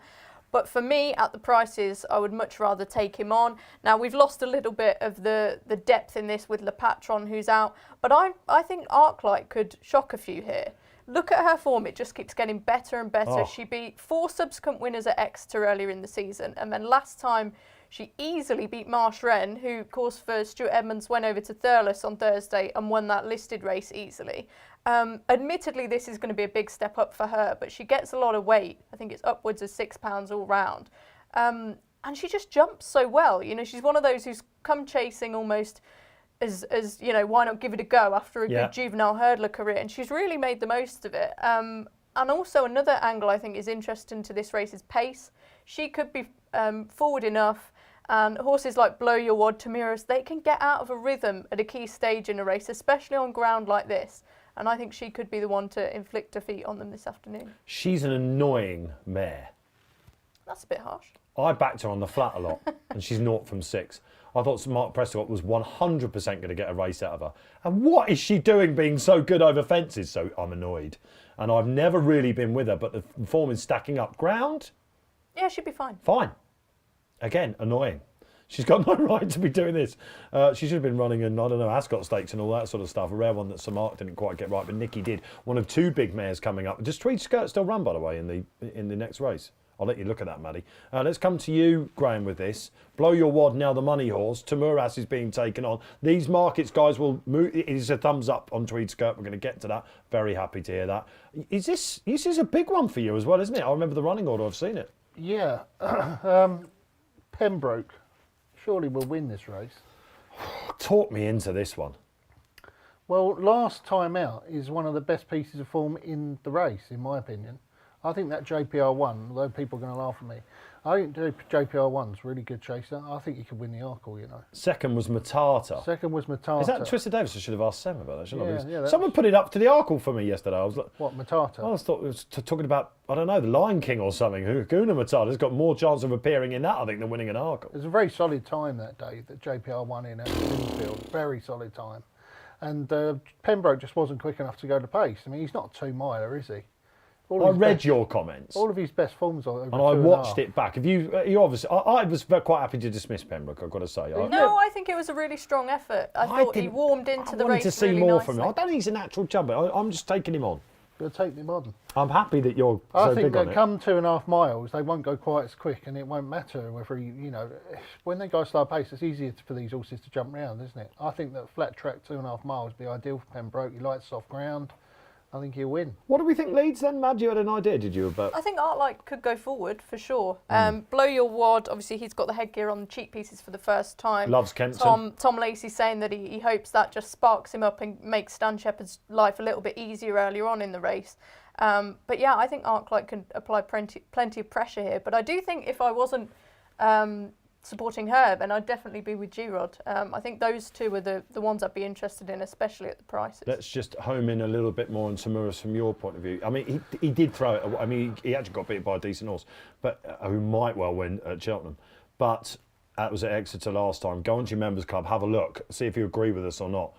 But for me, at the prices, I would much rather take him on. Now, we've lost a little bit of the depth in this with Le Patron, who's out. But I think Arclight could shock a few here. Look at her form. It just keeps getting better and better. Oh. She beat 4 subsequent winners at Exeter earlier in the season. And then last time, she easily beat Marsh Wren, who, of course, for Stuart Edmonds, went over to Thurles on Thursday and won that listed race easily. Admittedly, this is going to be a big step up for her, but she gets a lot of weight. I think it's upwards of £6 all round. And she just jumps so well. You know, she's one of those who's come chasing almost as you know, why not give it a go after a good juvenile hurdler career? And she's really made the most of it. And also another angle I think is interesting to this race is pace. She could be forward enough. And horses like Blow Your Wad, Tamiris, they can get out of a rhythm at a key stage in a race, especially on ground like this. And I think she could be the one to inflict defeat on them this afternoon. She's an annoying mare. That's a bit harsh. I backed her on the flat a lot, and she's 0 from 6. I thought Mark Prescott was 100% going to get a race out of her. And what is she doing being so good over fences? So I'm annoyed. And I've never really been with her, but the form is stacking up. Ground? Yeah, she'd be fine. Fine. Again, annoying. She's got no right to be doing this. She should have been running in, I don't know, Ascot Stakes and all that sort of stuff. A rare one that Sir Mark didn't quite get right, but Nikki did. One of 2 big mares coming up. Does Tweed Skirt still run, by the way, in the next race? I'll let you look at that, Maddy. Let's come to you, Graeme, with this. Blow Your Wad, now the money horse. Tamuras is being taken on. These markets, guys, will move. It is a thumbs up on Tweed Skirt. We're going to get to that. Very happy to hear that. This is a big one for you as well, isn't it? I remember the running order. I've seen it. Yeah. Pembroke surely will win this race. Talk me into this one. Well, last time out is one of the best pieces of form in the race, in my opinion. I think that JPR1, although people are going to laugh at me, I think JPR1's really good chaser. I think he could win the Arkle, you know. Second was Matata. Second was Matata. Is that Twisted Davis? I should have asked Sam about that, shouldn't I? Yeah, Because yeah, someone put it up to the Arkle for me yesterday. I was like, What, Matata? I thought it was talking about, I don't know, the Lion King or something. Hakuna Matata's got more chance of appearing in that, I think, than winning an Arkle. It was a very solid time that day that JPR won in at Finsfield. Very solid time. And Pembroke just wasn't quick enough to go to pace. I mean, he's not a 2-miler, is he? I read your comments. All of his best forms are over and I watched it back. Have you obviously, I was quite happy to dismiss Pembroke, I've got to say. No, I think it was a really strong effort. I thought he warmed into the race. I wanted to see really more nicely. from him. I don't think he's a natural jumper. I'm just taking him on. You'll take him on. I'm happy that you're I so think big on that it. come 2.5 miles, they won't go quite as quick, and it won't matter whether you know, when they go a slow pace, it's easier for these horses to jump round, isn't it? I think that flat track 2.5 miles would be ideal for Pembroke. He likes soft ground. I think he'll win. What do we think leads then, Mad? You had an idea, did you? About I think Artlight could go forward for sure. Blow Your Wad, obviously he's got the headgear on the cheek pieces for the first time. Loves Kempton. Tom Lacey's saying that he hopes that just sparks him up and makes Stan Shepherd's life a little bit easier earlier on in the race. But yeah, I think Artlight can apply plenty of pressure here. But I do think if I wasn't supporting her, then I'd definitely be with G-Rod. I think those two are the ones I'd be interested in, especially at the prices. Let's just home in a little bit more on Tamuras from your point of view. I mean, he did throw it. I mean, he actually got beaten by a decent horse, but who might well win at Cheltenham. But that was at Exeter last time. Go onto your members club, have a look, see if you agree with us or not.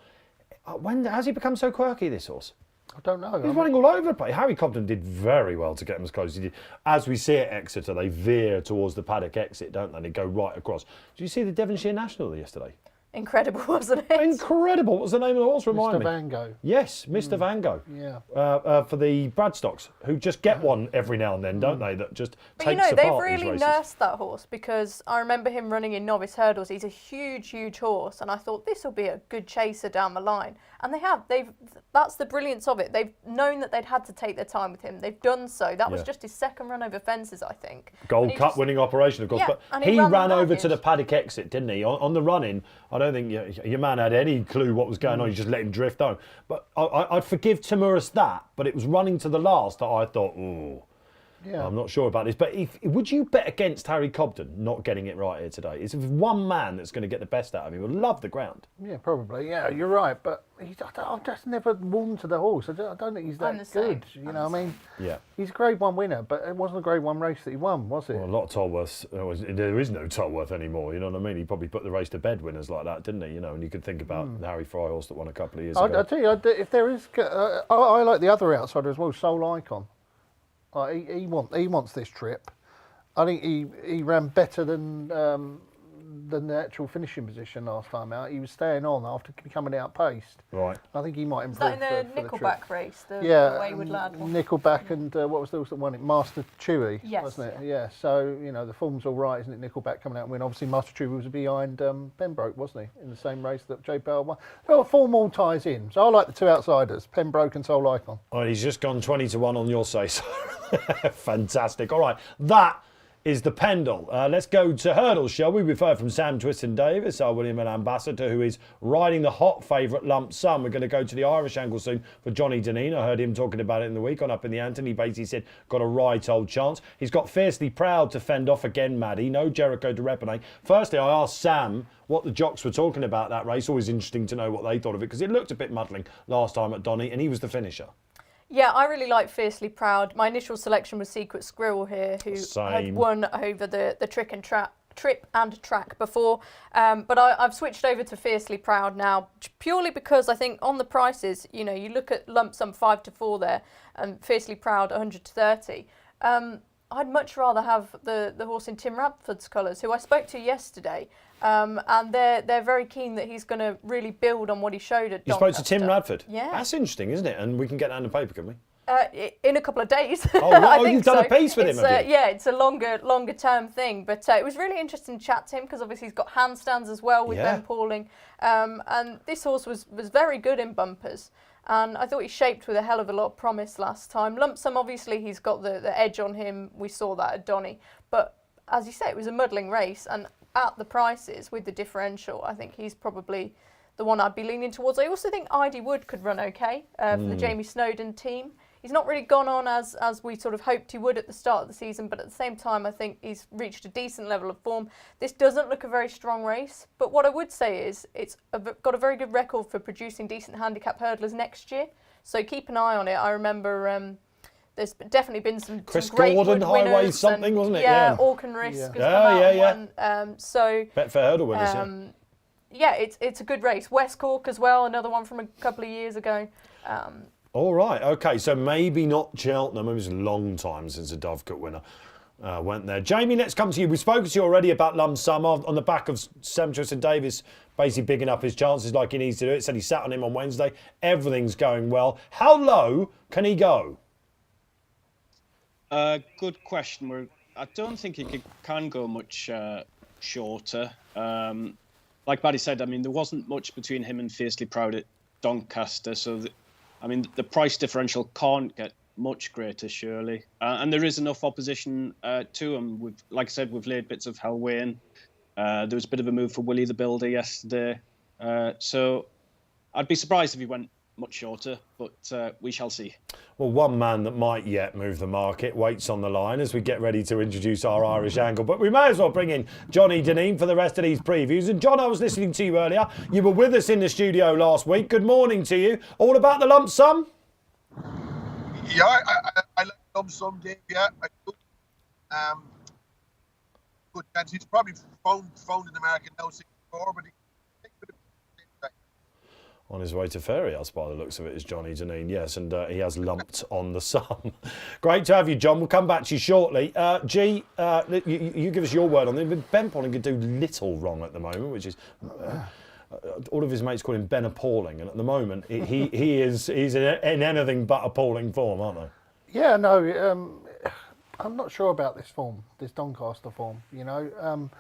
When has he become so quirky, this horse? I don't know. He's running all over the place. Harry Cobden did very well to get him as close as he did. As we see at Exeter, they veer towards the paddock exit, don't they? They go right across. Did you see the Devonshire National yesterday? Incredible, wasn't it? Incredible. What was the name of the horse? Remind me. Mr. Van Gogh. Yes, Mr. Van Gogh. Yeah. For the Bradstocks, who just get one every now and then, don't they? That just But takes they've apart these really races. nursed that horse, because I remember him running in novice hurdles. He's a huge horse, and I thought this will be a good chaser down the line. And they have. That's the brilliance of it. They've known that they'd had to take their time with him. They've done so. That was just his second run over fences, I think. Gold Cup winning operation, of course. Yeah, but and he he ran ran over ragged. to the paddock exit, didn't he? On the run-in, I don't think your man had any clue what was going on. You just let him drift home. But I'd forgive Tamuras that, but it was running to the last that I thought, ooh. Yeah. I'm not sure about this, but would you bet against Harry Cobden not getting it right here today? It's one man that's going to get the best out of him. He will love the ground. Yeah, probably. Yeah, you're right. But I've just never warmed to the horse. I don't think he's that good. You know, I mean, Yeah. he's a Grade 1 winner, but it wasn't a Grade 1 race that he won, was it? Well, a lot of Tolworths, there is no Tolworth anymore, you know what I mean? He probably put the race to bed winners like that, didn't he? You know, and you could think about the Harry Fry horse that won a couple of years ago. I tell you, if there is, I like the other outsider as well, Soul Icon. He wants this trip. I think he ran better than the actual finishing position last time out. He was staying on after becoming outpaced. Right. I think he might Is improve. that in the for Nickelback race? The Wayward Lad one? Nickelback and what was the horse that won it? Master Chewy, Yes, wasn't it? Yeah. So the form's all right, isn't it? Nickelback coming out and win. Obviously, Master Chewy was behind Pembroke, wasn't he, in the same race that Joe Bell won? So form all ties in. So I like the two outsiders, Pembroke and Soul Icon. Well, he's just gone 20-1 on your say. So fantastic. All right, that is the Pendle. Let's go to hurdles, shall we? We've heard from Sam Twiston-Davis, our William Hill ambassador, who is riding the hot favourite Lump Sum. We're going to go to the Irish angle soon for Johnny Dineen. I heard him talking about it in the week on Up in the Ante. He basically said, got a right old chance. He's got Fiercely Proud to fend off again, Maddy. No Jericho de Repene. Firstly, I asked Sam what the jocks were talking about that race. Always interesting to know what they thought of it, because it looked a bit muddling last time at Donny, and he was the finisher. Yeah, I really like Fiercely Proud. My initial selection was Secret Squirrel here, who had won over the trip and track before. But I've switched over to Fiercely Proud now, purely because I think on the prices, you look at lump sum 5 to 4 there, and Fiercely Proud 100 to 30. I'd much rather have the horse in Tim Radford's colours, who I spoke to yesterday, and they're very keen that he's going to really build on what he showed at You Doncaster. spoke to Tim Radford? Yeah. That's interesting, isn't it? And we can get that in the paper, can we? In a couple of days. Oh, right. I Oh, think you've done so. a piece with him, have you? Yeah, it's a longer term thing. But it was really interesting to chat to him, because obviously he's got handstands as well with Ben Pauling. And this horse was very good in bumpers. And I thought he shaped with a hell of a lot of promise last time. Lump Sum, obviously, he's got the edge on him. We saw that at Donny. But as you say, it was a muddling race. And at the prices with the differential, I think he's probably the one I'd be leaning towards. I also think Idy Wood could run okay for the Jamie Snowden team. He's not really gone on as we sort of hoped he would at the start of the season, but at the same time, I think he's reached a decent level of form. This doesn't look a very strong race, but what I would say is it's got a very good record for producing decent handicap hurdlers next year, so keep an eye on it. I remember there's definitely been some Chris great Gordon, Wood Highway winners something, and, wasn't it? Yeah, Orkin Risk has come out and won. So Betfair hurdle winners, yeah, it's a good race. West Cork as well, another one from a couple of years ago. All right, okay, so maybe not Cheltenham. It was a long time since a Dovecote winner went there. Jamie, let's come to you. We've spoken to you already about Lump Sum on the back of Sam Twiston-Davis basically bigging up his chances like he needs to do it. Said he sat on him on Wednesday. Everything's going well. How low can he go? Good question. I don't think he can go much shorter. Like Maddy said, I mean, there wasn't much between him and Fiercely Proud at Doncaster, so I mean, the price differential can't get much greater, surely. And there is enough opposition to him. Like I said, we've laid bits of Hellway in. There was a bit of a move for Willie the Builder yesterday. So I'd be surprised if he went much shorter, but we shall see. Well, one man that might yet move the market waits on the line as we get ready to introduce our Irish angle. But we may as well bring in Johnny Dineen for the rest of these previews. And John, I was listening to you earlier. You were with us in the studio last week. Good morning to you. All about the lump sum? Yeah, I like lump sum, Dave. Yeah, I do. Good chance. He's probably found in the market now 64, but he on his way to Fairyhouse, by the looks of it, is Johnny Dineen, yes, and he has lumped on the sum. Great to have you, John. We'll come back to you shortly. G, you give us your word on it. Ben Pauling could do little wrong at the moment, which is... all of his mates call him Ben Appalling, and at the moment he's in anything but appalling form, aren't they? Yeah, no, I'm not sure about this form, this Doncaster form. You know,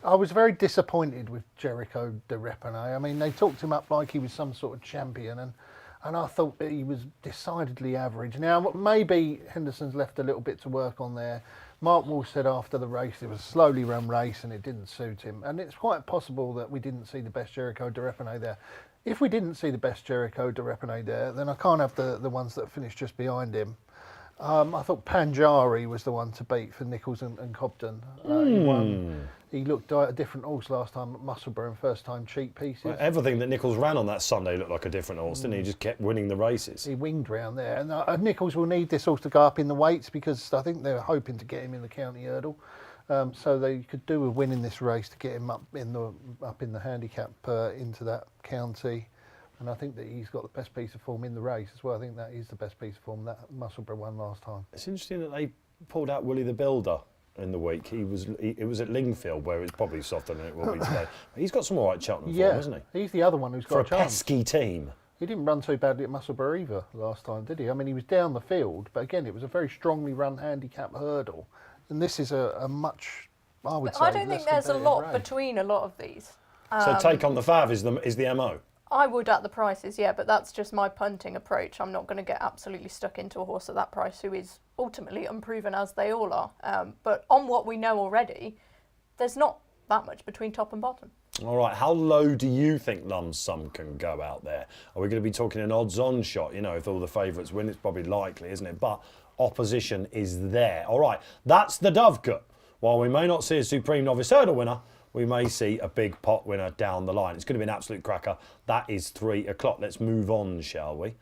I was very disappointed with Jericho de Repenay. I mean, they talked him up like he was some sort of champion, and I thought that he was decidedly average. Now, maybe Henderson's left a little bit to work on there. Mark Walsh said after the race it was a slowly run race and it didn't suit him. And it's quite possible that we didn't see the best Jericho de Repenay there. If we didn't see the best Jericho de Repenay there, then I can't have the ones that finished just behind him. I thought Panjari was the one to beat for Nichols and Cobden. He won. He looked a different horse last time at Musselburgh and first time cheap pieces. Well, everything that Nichols ran on that Sunday looked like a different horse, didn't he? He just kept winning the races. He winged round there. And Nichols will need this horse to go up in the weights because I think they're hoping to get him in the county hurdle. So they could do with winning this race to get him up in the handicap into that county. And I think that he's got the best piece of form in the race as well. I think that is the best piece of form that Musselburgh won last time. It's interesting that they pulled out Willie the Builder in the week. It was at Lingfield where it's probably softer than it will be today. He's got some all right Cheltenham form, hasn't he? He's the other one who's got for a chance. pesky team. He didn't run too badly at Musselburgh either last time, did he? I mean, he was down the field, but again, it was a very strongly run handicap hurdle. And this is a much, I would say, I don't think there's a lot race. between a lot of these. So take on the fav is the MO. I would at the prices, yeah, but that's just my punting approach. I'm not going to get absolutely stuck into a horse at that price who is ultimately unproven, as they all are. But on what we know already, there's not that much between top and bottom. All right, how low do you think lump sum can go out there? Are we going to be talking an odds-on shot? You know, if all the favourites win, it's probably likely, isn't it? But opposition is there. All right, that's the Dovecote. While we may not see a Supreme Novice Hurdle winner, we may see a big pot winner down the line. It's going to be an absolute cracker. That is 3 o'clock. Let's move on, shall we?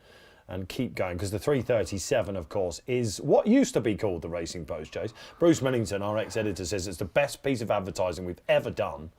And keep going, because the 3:37, of course, is what used to be called the Racing Post Chase. Bruce Millington, our ex-editor, says it's the best piece of advertising we've ever done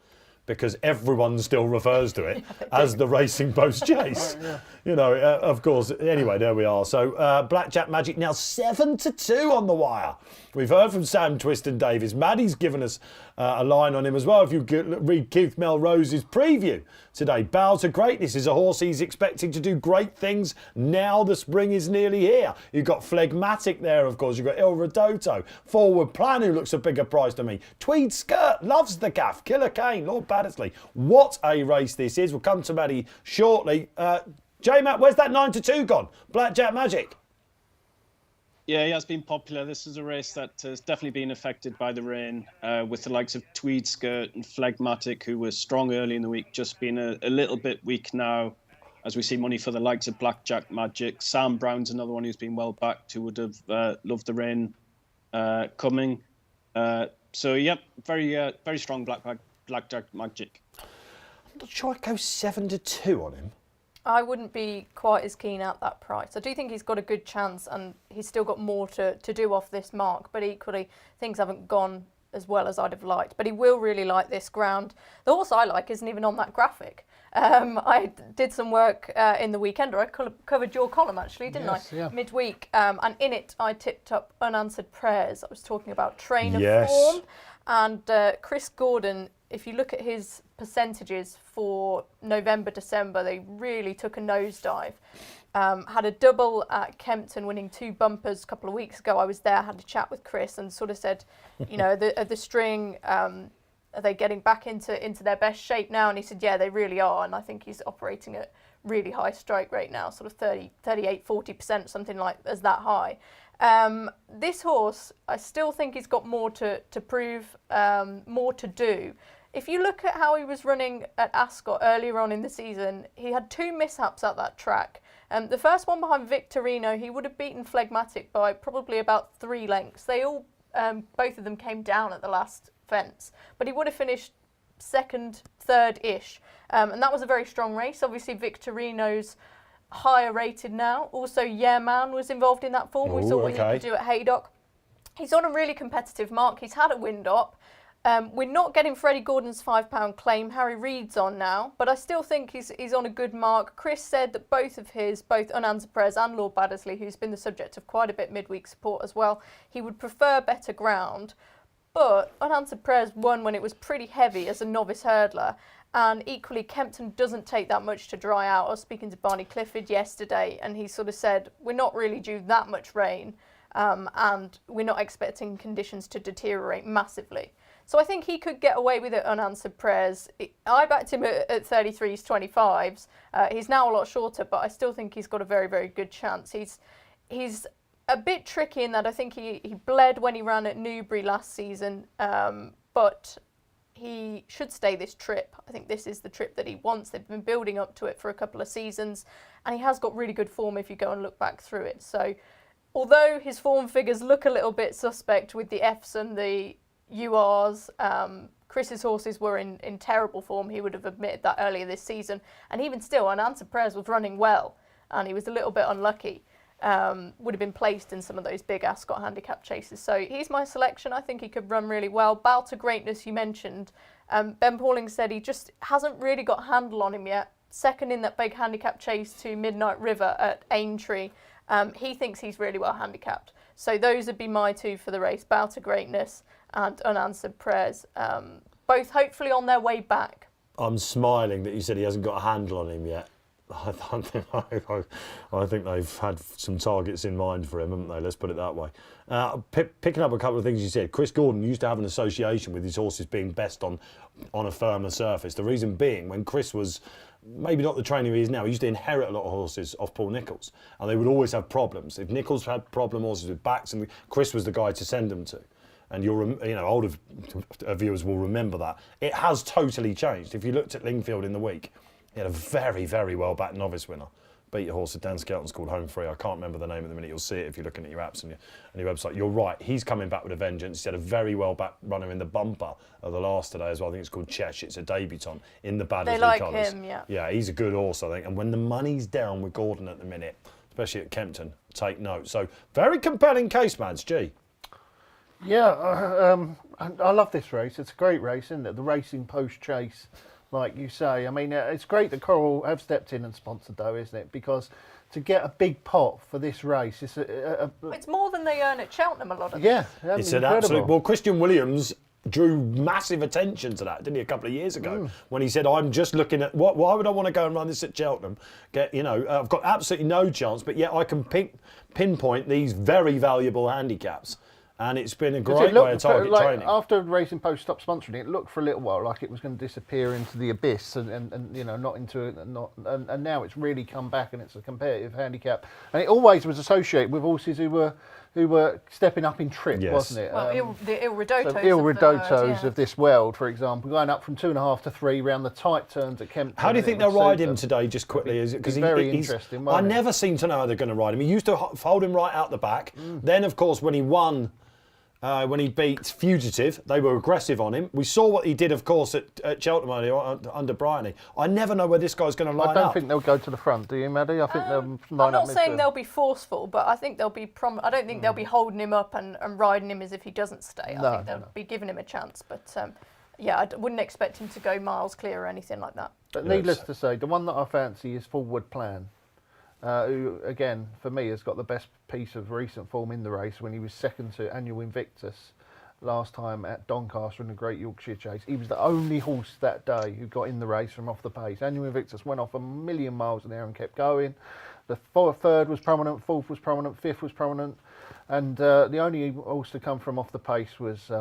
because everyone still refers to it as the Racing Post Chase. Yeah. You know, of course. Anyway, there we are. So, Blackjack Magic now 7-2 on the wire. We've heard from Sam Twiston Davies. Maddy's given us a line on him as well. If you read Keith Melrose's preview today, Bow to Greatness is a horse he's expecting to do great things now the spring is nearly here. You've got Phlegmatic there, of course. You've got Il Rodotto. Forward Plan, who looks a bigger price to me. Tweed Skirt loves the gaff. Killer Kane, Lord Baddesley. What a race this is. We'll come to Maddy shortly. J-Matt, where's that 9-2 gone? Blackjack Magic. Yeah, he has been popular. This is a race that has definitely been affected by the rain, with the likes of Tweed Skirt and Phlegmatic, who were strong early in the week, just been a little bit weak now, as we see money for the likes of Blackjack Magic. Sam Brown's another one who's been well backed, who would have loved the rain coming. So, yep, very strong Blackjack Magic. I'm not sure I'd go 7-2 on him. I wouldn't be quite as keen at that price. I do think he's got a good chance and he's still got more to do off this mark, but equally things haven't gone as well as I'd have liked. But he will really like this ground. The horse I like isn't even on that graphic. I did some work in the weekend, or I covered your column actually, didn't I? Yeah. Midweek. And in it I tipped up Unanswered Prayers. I was talking about train of Yes. form. And Chris Gordon, if you look at his percentages for November, December, they really took a nosedive. Had a double at Kempton, winning 2 bumpers a couple of weeks ago. I was there, had a chat with Chris and sort of said, you know, the string, are they getting back into their best shape now? And he said, yeah, they really are. And I think he's operating at really high strike rate now, sort of 30, 38, 40%, something like as that high. This horse, I still think he's got more to prove, more to do. If you look at how he was running at Ascot earlier on in the season, he had 2 mishaps at that track. The first one behind Victorino, he would have beaten Phlegmatic by probably about 3 lengths. They all, both of them came down at the last fence, but he would have finished second, third-ish. And that was a very strong race. Obviously, Victorino's higher rated now. Also, Yeah Man was involved in that form. We saw what he could do at Haydock. He's on a really competitive mark. He's had a wind up. We're not getting Freddie Gordon's £5 claim. Harry Reid's on now, but I still think he's on a good mark. Chris said that both Unanswered Prayers and Lord Baddesley, who's been the subject of quite a bit midweek support as well, he would prefer better ground. But Unanswered Prayers won when it was pretty heavy as a novice hurdler. And equally, Kempton doesn't take that much to dry out. I was speaking to Barney Clifford yesterday, and he sort of said, we're not really due that much rain, and we're not expecting conditions to deteriorate massively. So I think he could get away with it, Unanswered Prayers. I backed him at 33s, 25s. He's now a lot shorter, but I still think he's got a very, very good chance. He's a bit tricky in that I think he bled when he ran at Newbury last season, but he should stay this trip. I think this is the trip that he wants. They've been building up to it for a couple of seasons, and he has got really good form if you go and look back through it. So although his form figures look a little bit suspect with the Fs and the URs, Chris's horses were in terrible form. He would have admitted that earlier this season. And even still, Unanswered Prayers was running well, and he was a little bit unlucky. Would have been placed in some of those big Ascot handicap chases. So he's my selection. I think he could run really well. Bow to Greatness, you mentioned. Ben Pauling said he just hasn't really got a handle on him yet. Second in that big handicap chase to Midnight River at Aintree. He thinks he's really well handicapped. So those would be my 2 for the race, Bow to Greatness and Unanswered Prayers. Both hopefully on their way back. I'm smiling that you said he hasn't got a handle on him yet. I think they've had some targets in mind for him, haven't they? Let's put it that way. Picking up a couple of things you said, Chris Gordon used to have an association with his horses being best on a firmer surface. The reason being, when Chris was maybe not the trainer he is now, he used to inherit a lot of horses off Paul Nicholls, and they would always have problems. If Nicholls had problem horses with backs, and Chris was the guy to send them to. And older viewers will remember that. It has totally changed. If you looked at Lingfield in the week, he had a very, very well-backed novice winner. Beat a horse at Dan Skelton's called Home Free. I can't remember the name at the minute. You'll see it if you're looking at your apps and your website. You're right. He's coming back with a vengeance. He had a very well-backed runner in the bumper of the last today as well. I think it's called Chesh. It's a debutant in the Baddesley They like colours. him, yeah. Yeah, he's a good horse, I think. And when the money's down with Gordon at the minute, especially at Kempton, take note. So, very compelling case, Mads. G. Yeah, I love this race. It's a great race, isn't it? The Racing Post Chase, like you say. I mean, it's great that Coral have stepped in and sponsored, though, isn't it? Because to get a big pot for this race, it's more than they earn at Cheltenham a lot of yeah, it's an absolute. Well, Christian Williams drew massive attention to that, didn't he, a couple of years ago, when he said, I'm just looking at why would I want to go and run this at Cheltenham? I've got absolutely no chance, but yet I can pinpoint these very valuable handicaps. And it's been a great way of target training. After Racing Post stopped sponsoring it, looked for a little while like it was going to disappear into the abyss and not into and now it's really come back and it's a competitive handicap. And it always was associated with horses who were stepping up in trip, wasn't it? Well, the Il Ridotos. So Il Ridotos of this world, for example, going up from 2.5 to 3 round the tight turns at Kempton. How do you think they'll ride him today, just quickly? Because very interesting. I never seem to know how they're going to ride him. He used to hold him right out the back. Then, of course, when he won... when he beat Fugitive, they were aggressive on him. We saw what he did, of course, at Cheltenham under Bryony. I never know where this guy's going to line up. I don't think they'll go to the front, do you, Maddy? I think they'll line up. I'm not saying they'll be forceful, but I think they'll be. I don't think they'll be holding him up and riding him as if he doesn't stay. I think they'll be giving him a chance. But I wouldn't expect him to go miles clear or anything like that. But needless to say, the one that I fancy is Forward Plan. Who, again, for me, has got the best piece of recent form in the race when he was second to Annual Invictus last time at Doncaster in the Great Yorkshire Chase. He was the only horse that day who got in the race from off the pace. Annual Invictus went off a million miles an hour and kept going. The third was prominent, fourth was prominent, fifth was prominent, and the only horse to come from off the pace was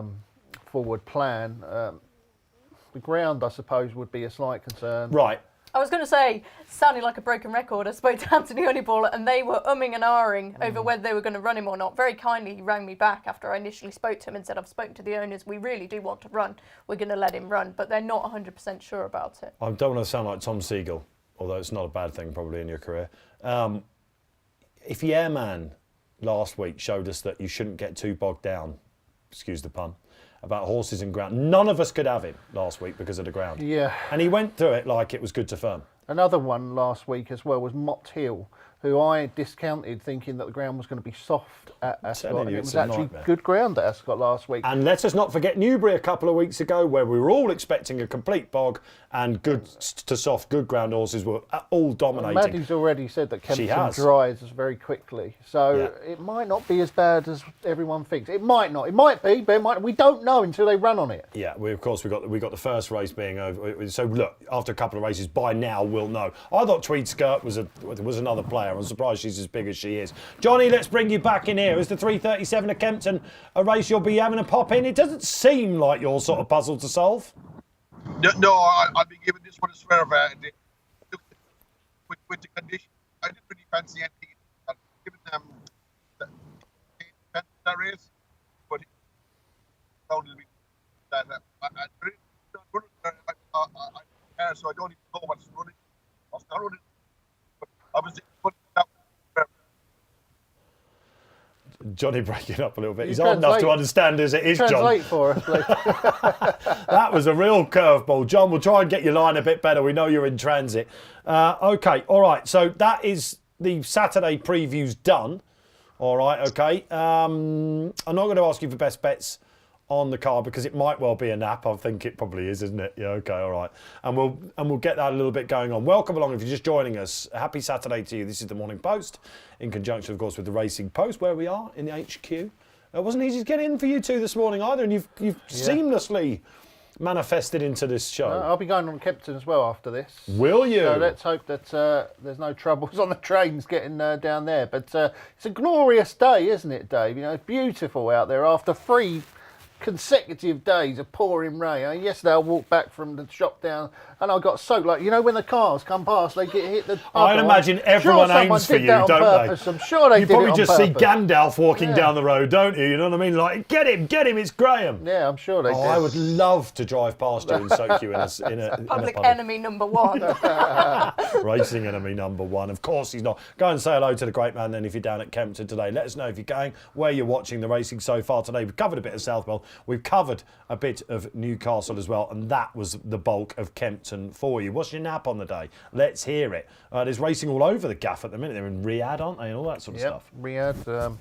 Forward Plan. The ground, I suppose, would be a slight concern. Right. I was going to say, sounding like a broken record, I spoke to Anthony Honeyball and they were umming and ahhing over whether they were going to run him or not. Very kindly, he rang me back after I initially spoke to him and said, I've spoken to the owners, we really do want to run, we're going to let him run, but they're not 100% sure about it. I don't want to sound like Tom Siegel, although it's not a bad thing probably in your career. If the airman last week showed us that you shouldn't get too bogged down, excuse the pun, about horses and ground. None of us could have him last week because of the ground. Yeah. And he went through it like it was good to firm. Another one last week as well was Mott Hill, who I discounted thinking that the ground was going to be soft at Ascot. you, It it's was a actually nightmare. good ground at Ascot last week. And let us not forget Newbury a couple of weeks ago, where we were all expecting a complete bog and good to soft, good ground horses were all dominating. Maddy's already said that She Kempton has. dries very quickly, so it might not be as bad as everyone thinks. It might not. It might be, but it might. We don't know until they run on it. Yeah, we got the first race being over. So look, after a couple of races, by now we'll know. I thought Tweed Skirt was another player. I'm surprised she's as big as she is. Johnny, let's bring you back in here. Is the 3:37 at Kempton a race you'll be having a pop in? It doesn't seem like your sort of puzzle to solve. No, I'll be giving this one a swerve. With the condition, I didn't really fancy anything. I've given them that race, but it sounded me that so I don't even know what's running. I was not running, but I was putting that. Johnny breaking up a little bit. You He's old enough to translate- understand as it is, John. Translate for us, please. That was a real curveball. John, we'll try and get your line a bit better. We know you're in transit. Okay, all right. So that is the Saturday previews done. All right, okay. I'm not going to ask you for best bets on the card because it might well be a nap. I think it probably is, isn't it? Yeah, okay, all right. And we'll get that a little bit going on. Welcome along if you're just joining us. Happy Saturday to you. This is the Morning Post in conjunction, of course, with the Racing Post, where we are in the HQ. It wasn't easy to get in for you two this morning either, and you've seamlessly manifested into this show. I'll be going on Kempton as well after this. Will you? So let's hope that there's no troubles on the trains getting down there. But it's a glorious day, isn't it, Dave? You know, it's beautiful out there after 3 consecutive days of pouring rain. Yesterday I walked back from the shop down and I got soaked. Like, you know, when the cars come past, they get hit the... I'd imagine everyone aims for you, don't they? I'm sure they You did probably it on just see purpose. Gandalf walking down the road, don't you? You know what I mean? Like, get him, it's Graham. Yeah, I'm sure they did. I would love to drive past you and soak you in a Public puddle. enemy number 1. Racing enemy number 1. Of course he's not. Go and say hello to the great man then if you're down at Kempton today. Let us know if you're going, where you're watching the racing so far today. We've covered a bit of Southwell. We've covered a bit of Newcastle as well, and that was the bulk of Kempton for you. What's your nap on the day? Let's hear it. There's racing all over the gaff at the minute. They're in Riyadh, aren't they, and all that sort of stuff. Riyadh,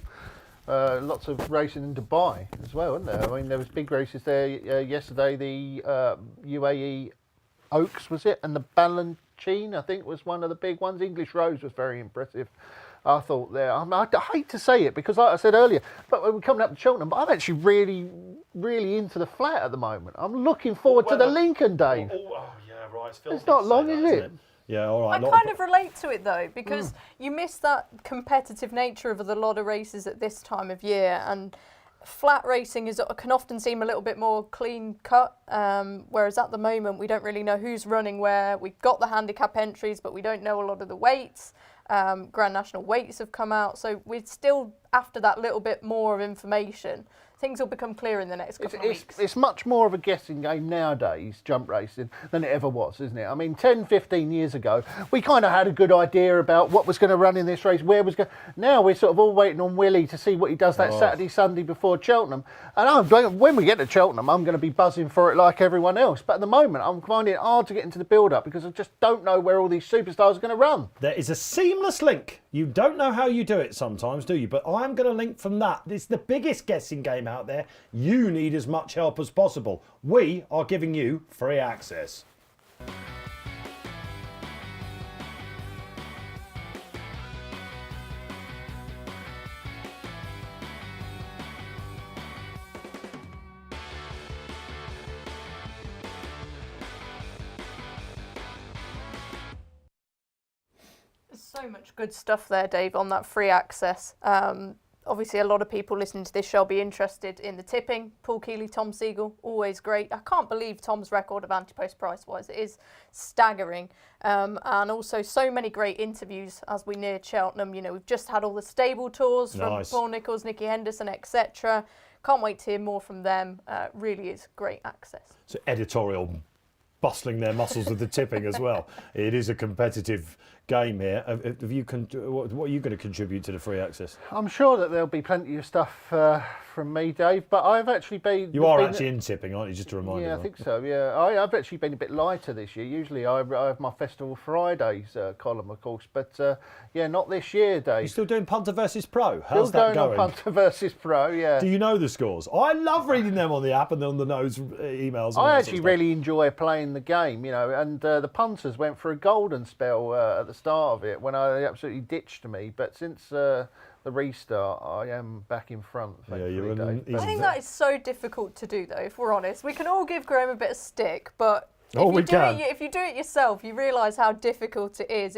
lots of racing in Dubai as well, isn't there? I mean, there was big races there yesterday. The UAE Oaks, was it? And the Balanchine, I think, was one of the big ones. English Rose was very impressive, I thought there. I hate to say it because, like I said earlier, but we're coming up to Cheltenham, but I'm actually really into the flat at the moment. I'm looking forward to the Lincoln, Dave. Oh, yeah, right. It's not long, is it? Yeah, all right. I kind of relate to it though, because you miss that competitive nature of a lot of races at this time of year, and flat racing can often seem a little bit more clean cut, whereas at the moment we don't really know who's running where. We've got the handicap entries, but we don't know a lot of the weights. Grand National weights have come out, so we're still after that little bit more of information. Things will become clear in the next couple of weeks. It's much more of a guessing game nowadays, jump racing, than it ever was, isn't it? I mean, 10, 15 years ago, we kind of had a good idea about what was going to run in this race, where was going. Now we're sort of all waiting on Willie to see what he does that Saturday, Sunday before Cheltenham. And when we get to Cheltenham, I'm going to be buzzing for it like everyone else. But at the moment, I'm finding it hard to get into the build-up because I just don't know where all these superstars are going to run. There is a seamless link. You don't know how you do it sometimes, do you? But I'm going to link from that. It's the biggest guessing game out there. You need as much help as possible. We are giving you free access. So much good stuff there, Dave, on that free access. Obviously, a lot of people listening to this show will be interested in the tipping. Paul Keeley, Tom Siegel, always great. I can't believe Tom's record of anti-post price-wise. It is staggering. And also so many great interviews as we near Cheltenham. You know, we've just had all the stable tours from Paul Nicholls, Nicky Henderson, etc. Can't wait to hear more from them. Really is great access. So editorial bustling their muscles with the tipping as well. It is a competitive game here. What are you going to contribute to the free access? I'm sure that there'll be plenty of stuff from me, Dave, but I've actually been... You are actually in tipping, aren't you? Just to remind you. Yeah, I think so, yeah. I've actually been a bit lighter this year. Usually I have my Festival Fridays column, of course, but yeah, not this year, Dave. You're still doing punter versus pro? How's Still that going going? on punter versus pro, yeah. Do you know the scores? I love reading them on the app and on the nose emails. I actually really enjoy playing the game, you know, and the punters went for a golden spell at the start of it when they absolutely ditched me. But since the restart, I am back in front. Yeah, you're Dave. I think that is so difficult to do, though, if we're honest. We can all give Graeme a bit of stick, but if you do it yourself, you realise how difficult it is.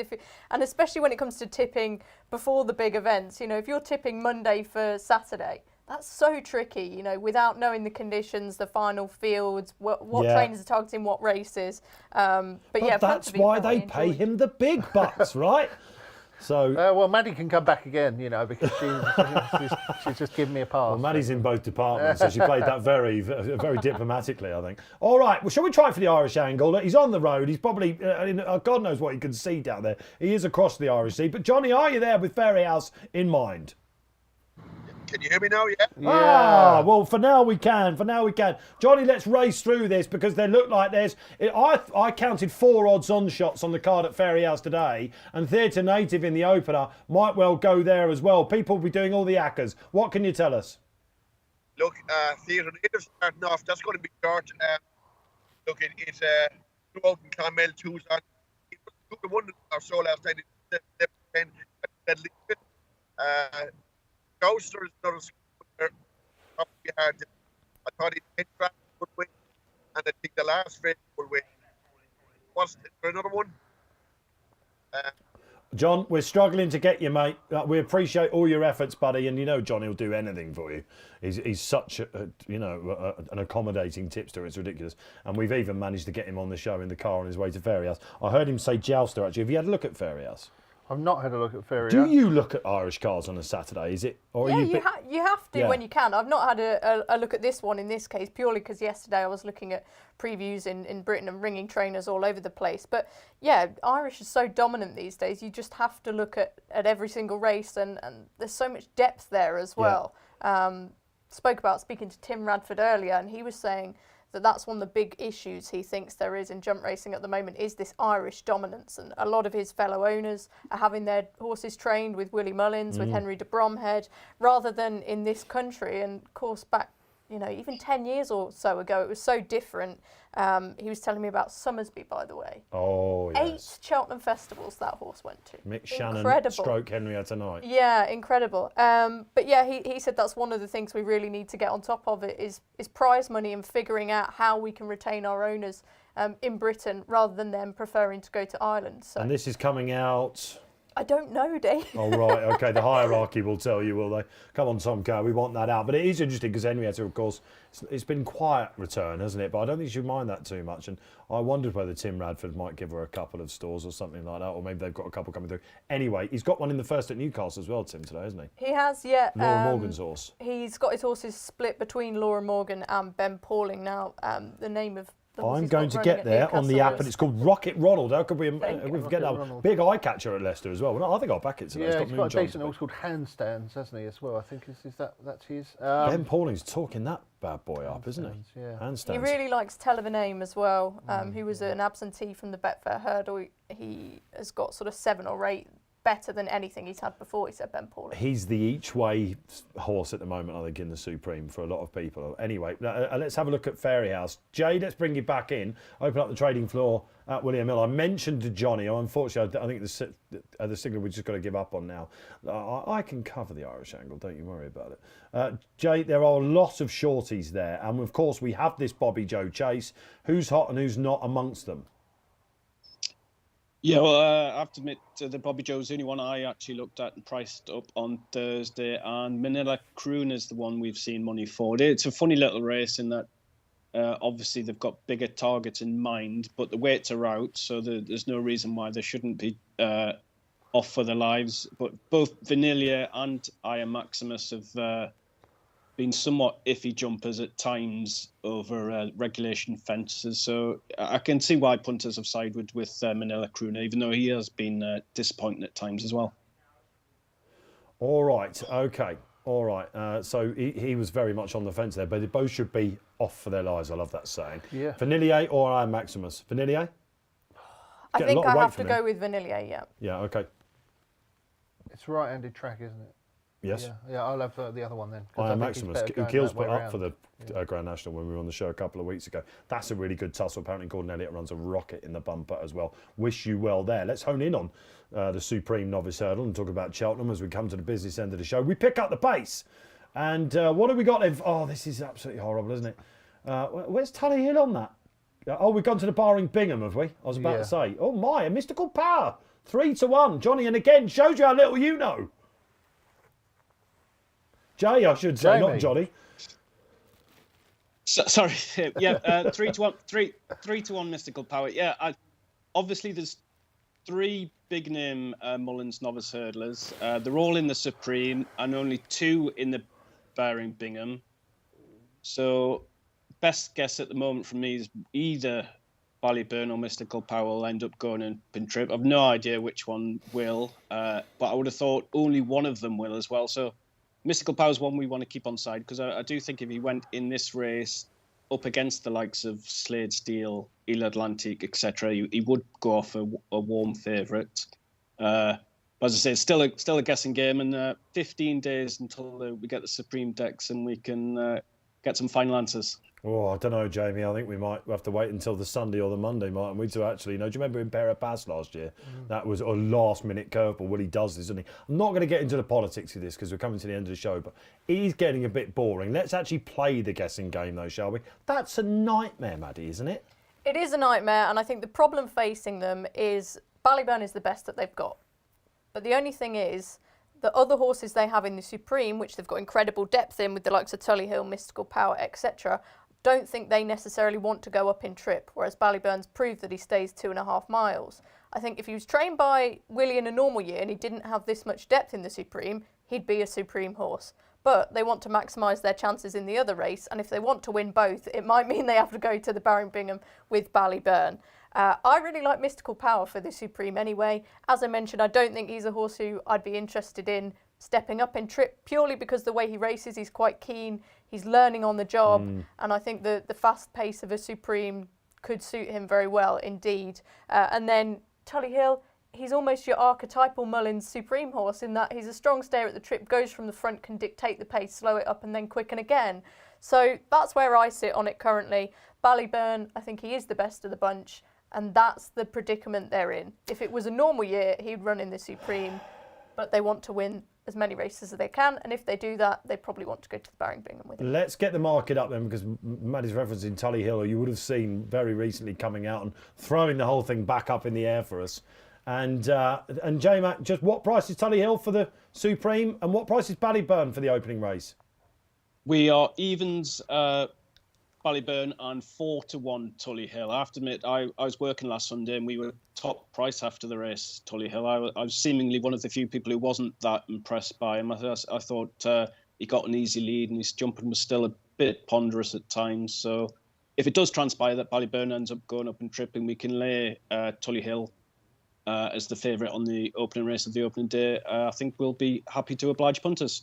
And especially when it comes to tipping before the big events. You know, if you're tipping Monday for Saturday, that's so tricky, you know, without knowing the conditions, the final fields, what trainers are targeting what races. But yeah, that's why they pay him the big bucks, right? So well, Maddy can come back again, you know, because she's just given me a pass. Well, Maddy's in both departments, so she played that very, very diplomatically, I think. All right, well, shall we try for the Irish angle? He's on the road. He's probably, God knows what he can see down there. He is across the Irish Sea. But Johnny, are you there with Fairyhouse in mind? Can you hear me now? Yeah. Ah, well, for now we can. Johnny, let's race through this because they look like I counted 4 odds-on shots on the card at Fairyhouse today, and Theatre Native in the opener might well go there as well. People will be doing all the accas. What can you tell us? Look, Theatre Native starting off. That's going to be short. Look, it's throughout in Clonmel, Tucson. It was 2-1 or so last night. Gouster is another score probably hard. I thought he'd would win, and I think the last race will win. Was there another one? John, we're struggling to get you, mate. We appreciate all your efforts, buddy, and you know Johnny will do anything for you. He's such an accommodating tipster. It's ridiculous, and we've even managed to get him on the show in the car on his way to Fairyhouse. I heard him say Jouster. Actually, have you had a look at Fairyhouse? I've not had a look at Fairyhouse. Do you look at Irish cars on a Saturday? Is it? Or yeah, are you have to when you can. I've not had a look at this one in this case, purely because yesterday I was looking at previews in Britain and ringing trainers all over the place. But yeah, Irish is so dominant these days. You just have to look at every single race, and there's so much depth there as well. Speaking to Tim Radford earlier, and he was saying that's one of the big issues he thinks there is in jump racing at the moment is this Irish dominance, and a lot of his fellow owners are having their horses trained with Willie Mullins, with Henry de Bromhead, rather than in this country. And of course back, you know, even 10 years or so ago, it was so different. He was telling me about Summersby, by the way. Oh, yes. 8 Cheltenham festivals that horse went to. Mick Shannon stroke Henrietta Knight. Yeah, incredible. But yeah, he said that's one of the things we really need to get on top of it is prize money and figuring out how we can retain our owners in Britain rather than them preferring to go to Ireland. So. And this is coming out... I don't know, Dave. Oh, right, OK. The hierarchy will tell you, will they? Come on, Tom Kerr, we want that out. But it is interesting because Henrietta, of course, it's been quiet return, hasn't it? But I don't think she'd mind that too much. And I wondered whether Tim Radford might give her a couple of stores or something like that, or maybe they've got a couple coming through. Anyway, he's got one in the first at Newcastle as well, Tim, today, hasn't he? He has, yeah. Laura Morgan's horse. He's got his horses split between Laura Morgan and Ben Pauling now. The name of I'm going to get there on the app, and it's called Rocket Ronald. How could we forget that? Big eye catcher at Leicester as well. Well, I think I'll back it today. Yeah, he's got a decent horse called Handstands, hasn't he, as well? I think that's his. Ben Pauling's talking that bad boy up, isn't he? Yeah. Handstands. He really likes Tell of a Name as well. He was an absentee from the Betfair Hurdle. He has got sort of 7 or 8 better than anything he's had before, he said, Ben Pauling. He's the each-way horse at the moment, I think, in the Supreme for a lot of people. Anyway, let's have a look at Fairyhouse. Jay, let's bring you back in. Open up the trading floor at William Hill. I mentioned to Johnny, unfortunately, I think the signal we've just got to give up on now. I can cover the Irish angle, don't you worry about it. Jay, there are lots of shorties there. And, of course, we have this Bobby Joe chase. Who's hot and who's not amongst them? Yeah, well, I have to admit, the Bobby Joe's the only one I actually looked at and priced up on Thursday, and Manila Croon is the one we've seen money for. It's a funny little race in that obviously they've got bigger targets in mind, but the weights are out, so there's no reason why they shouldn't be off for their lives. But both Vanilla and I Am Maximus have been somewhat iffy jumpers at times over regulation fences. So I can see why punters have sided with Manila Crooner, even though he has been disappointing at times as well. All right, okay. All right, so he was very much on the fence there, but they both should be off for their lives. I love that saying. Yeah. Vanillier or I Am Maximus? Vanillier? I Get a think lot of I weight have to from him. go with Vanilla, yeah. Yeah, okay. It's right-handed track, isn't it? Yes. Yeah, I'll have the other one then. 'cause I Am think he's Maximus, better who going Keels that way put up round. for the Grand National when we were on the show a couple of weeks ago. That's a really good tussle. Apparently Gordon Elliott runs a rocket in the bumper as well. Wish you well there. Let's hone in on the Supreme Novice Hurdle and talk about Cheltenham as we come to the business end of the show. We pick up the pace. And what have we got then? Oh, this is absolutely horrible, isn't it? Where's Tully Hill on that? Oh, we've gone to the Barring Bingham, have we? I was about to say. Oh my, a mystical power. 3-1. Johnny, and again, shows you how little you know. Jay, I should say, Jamie. not Johnny. Sorry, yeah, 3-1, 3-1 mystical power. Yeah, obviously there's 3 big name Mullins novice hurdlers. They're all in the Supreme and only 2 in the Barring Bingham. So best guess at the moment from me is either Ballyburn or Mystical Power will end up going in pin trip. I've no idea which one will, but I would have thought only one of them will as well. So Mystical Power is one we want to keep on side because I do think if he went in this race up against the likes of Slade Steel, Il Atlantic, etc., he would go off a warm favourite. But as I say, it's still a guessing game, and 15 days until we get the Supreme decks and we can get some final answers. Oh, I don't know, Jamie. I think we might have to wait until the Sunday or the Monday, mightn't we, to actually, do you remember in Berra Pass last year? That was a last-minute curveball. Willie does this, doesn't he? I'm not going to get into the politics of this because we're coming to the end of the show, but it is getting a bit boring. Let's actually play the guessing game, though, shall we? That's a nightmare, Maddy, isn't it? It is a nightmare, and I think the problem facing them is Ballyburn is the best that they've got. But the only thing is, the other horses they have in the Supreme, which they've got incredible depth in with the likes of Tully Hill, Mystical Power, etc., don't think they necessarily want to go up in trip, whereas Ballyburn's proved that he stays 2.5 miles. I think if he was trained by Willie in a normal year and he didn't have this much depth in the Supreme, he'd be a Supreme horse. But they want to maximise their chances in the other race, and if they want to win both, it might mean they have to go to the Barring Bingham with Ballyburn. I really like Mystical Power for the Supreme anyway. As I mentioned, I don't think he's a horse who I'd be interested in stepping up in trip, purely because the way he races, he's quite keen, he's learning on the job, and I think the fast pace of a Supreme could suit him very well indeed. And then Tully Hill, he's almost your archetypal Mullins Supreme horse in that he's a strong stayer at the trip, goes from the front, can dictate the pace, slow it up and then quicken again. So that's where I sit on it currently. Ballyburn, I think he is the best of the bunch, and that's the predicament they're in. If it was a normal year, he'd run in the Supreme, but they want to win as many races as they can, and if they do that, they probably want to go to the Barring Bingham with him. Let's get the market up then, because Maddy's referencing Tully Hill, who you would have seen very recently coming out and throwing the whole thing back up in the air for us. And J-Mac, just what price is Tully Hill for the Supreme, and what price is Ballyburn for the opening race? We are evens Ballyburn and 4-1 Tully Hill. I have to admit, I was working last Sunday and we were top price after the race, Tully Hill. I was seemingly one of the few people who wasn't that impressed by him. I thought he got an easy lead and his jumping was still a bit ponderous at times. So if it does transpire that Ballyburn ends up going up and tripping, we can lay Tully Hill as the favourite on the opening race of the opening day. I think we'll be happy to oblige punters.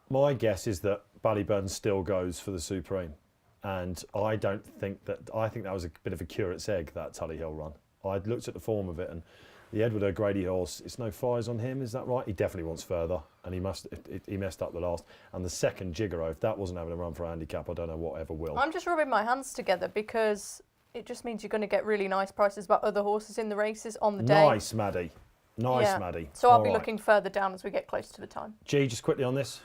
My guess is that Ballyburn still goes for the Supreme. And I think that was a bit of a curate's egg, that Tully Hill run. I looked at the form of it, and the Edward O'Grady horse, it's no flies on him, is that right? He definitely wants further, and he messed up the last. And the second Gigaro, if that wasn't having a run for a handicap, I don't know what ever will. I'm just rubbing my hands together because it just means you're going to get really nice prices about other horses in the races on the day. Nice, Maddy. Maddie. So I'll be looking further down as we get close to the time. G, just quickly on this.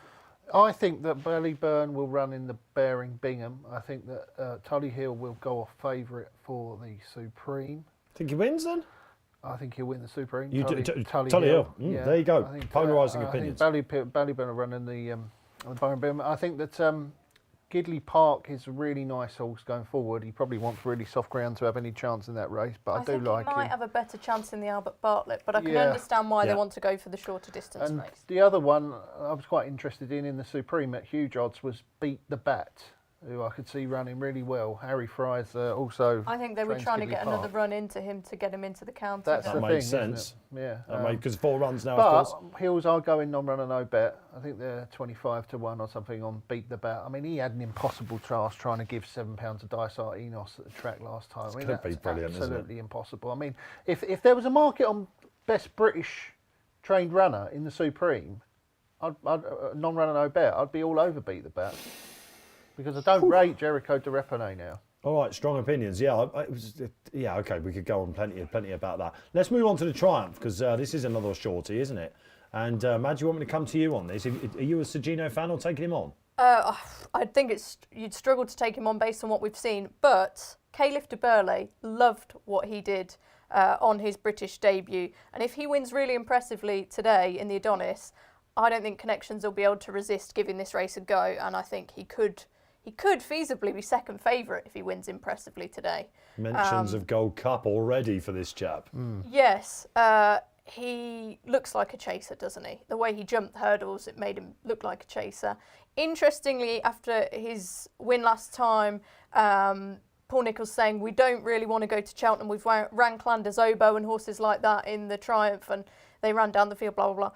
I think that Ballyburn will run in the Barring Bingham. I think that Tully Hill will go off favourite for the Supreme. Think he wins then? I think he'll win the Supreme. You do, Tully Tully Hill. Hill. There you go. I think, Polarising I opinions. think Ballyburn are running the Byron Beam. I think that Gidley Park is a really nice horse going forward. He probably wants really soft ground to have any chance in that race, but I do think like he might him. have a better chance in the Albert Bartlett, but I can understand why they want to go for the shorter distance And race. the other one I was quite interested in the Supreme at huge odds was Beat the Bat, who I could see running really well. Harry Fry's also. I think they were trains trying to Gidley get Park. another run into him to get him into the county. That's That the makes thing, isn't sense. it? Yeah. Because 4 runs now, But of course. Hills are going non-runner no bet. I think they're 25 to 1 or something on Beat the Bat. I mean, he had an impossible task trying to give £7 of Dysart Enos at the track last time. I mean, gonna be that's brilliant, isn't it? absolutely impossible. I mean, if there was a market on best British trained runner in the Supreme, I'd non-runner no bet, I'd be all over Beat the Bat. Because I don't rate Jericho de Repone now. All right, strong opinions. Yeah, okay, we could go on plenty about that. Let's move on to the Triumph, because this is another shorty, isn't it? And Maddy, you want me to come to you on this? Are you a Sergino fan or taking him on? I think you'd struggle to take him on based on what we've seen, but Caliph de Burley loved what he did on his British debut, and if he wins really impressively today in the Adonis, I don't think Connections will be able to resist giving this race a go, and I think he could feasibly be second favourite if he wins impressively today. Mentions of Gold Cup already for this chap. Yes, he looks like a chaser, doesn't he? The way he jumped hurdles, it made him look like a chaser. Interestingly, after his win last time, Paul Nicholls saying, we don't really want to go to Cheltenham. We've ran Clanders Oboe and horses like that in the Triumph, and they ran down the field, blah, blah, blah.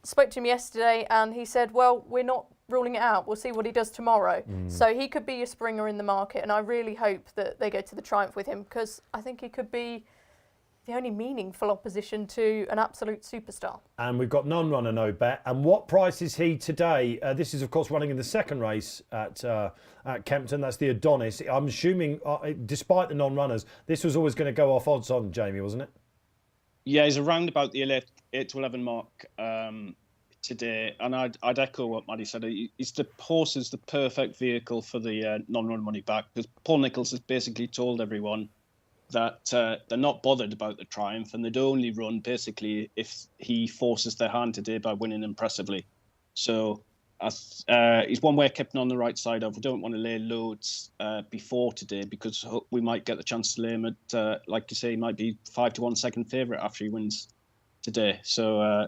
Spoke to him yesterday, and he said, well, we're not ruling it out. We'll see what he does tomorrow. So he could be a springer in the market, and I really hope that they go to the Triumph with him, because I think he could be the only meaningful opposition to an absolute superstar. And we've got non-runner no bet. And what price is he today? This is, of course, running in the second race at Kempton. That's the Adonis. I'm assuming, despite the non-runners, this was always going to go off odds on, Jamie, wasn't it? Yeah, he's around about the 8 to 11 mark today, and I'd echo what Maddy said. The horse is the perfect vehicle for the non-run money back, because Paul Nicholls has basically told everyone that they're not bothered about the Triumph, and they'd only run basically if he forces their hand today by winning impressively. So he's one way I kept him on the right side of. We don't want to lay loads before today, because we might get the chance to lay him at, like you say, he might be 5 to 1 second favourite after he wins today. So,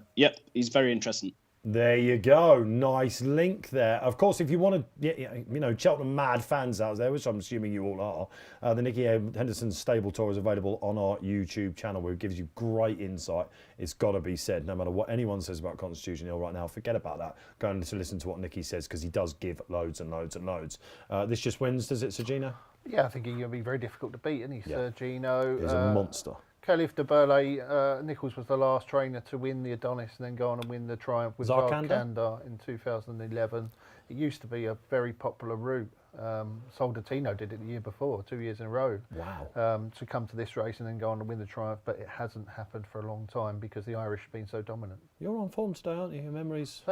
he's very interesting. There you go. Nice link there. Of course, if you want to, Cheltenham mad fans out there, which I'm assuming you all are, the Nicky Henderson Stable Tour is available on our YouTube channel, where it gives you great insight. It's got to be said, no matter what anyone says about Constitution Hill right now, forget about that. Go and to listen to what Nicky says, because he does give loads and loads and loads. This just wins, does it, Sergino? Yeah, I think he's going to be very difficult to beat, isn't he, Sergino? He's a monster. Caliph de Burley, Nicholls was the last trainer to win the Adonis and then go on and win the Triumph with Zarkandar in 2011. It used to be a very popular route. Soldatino did it the year before, 2 years in a row. Wow. To come to this race and then go on and win the Triumph, but it hasn't happened for a long time because the Irish have been so dominant. You're on form today, aren't you? Your memory's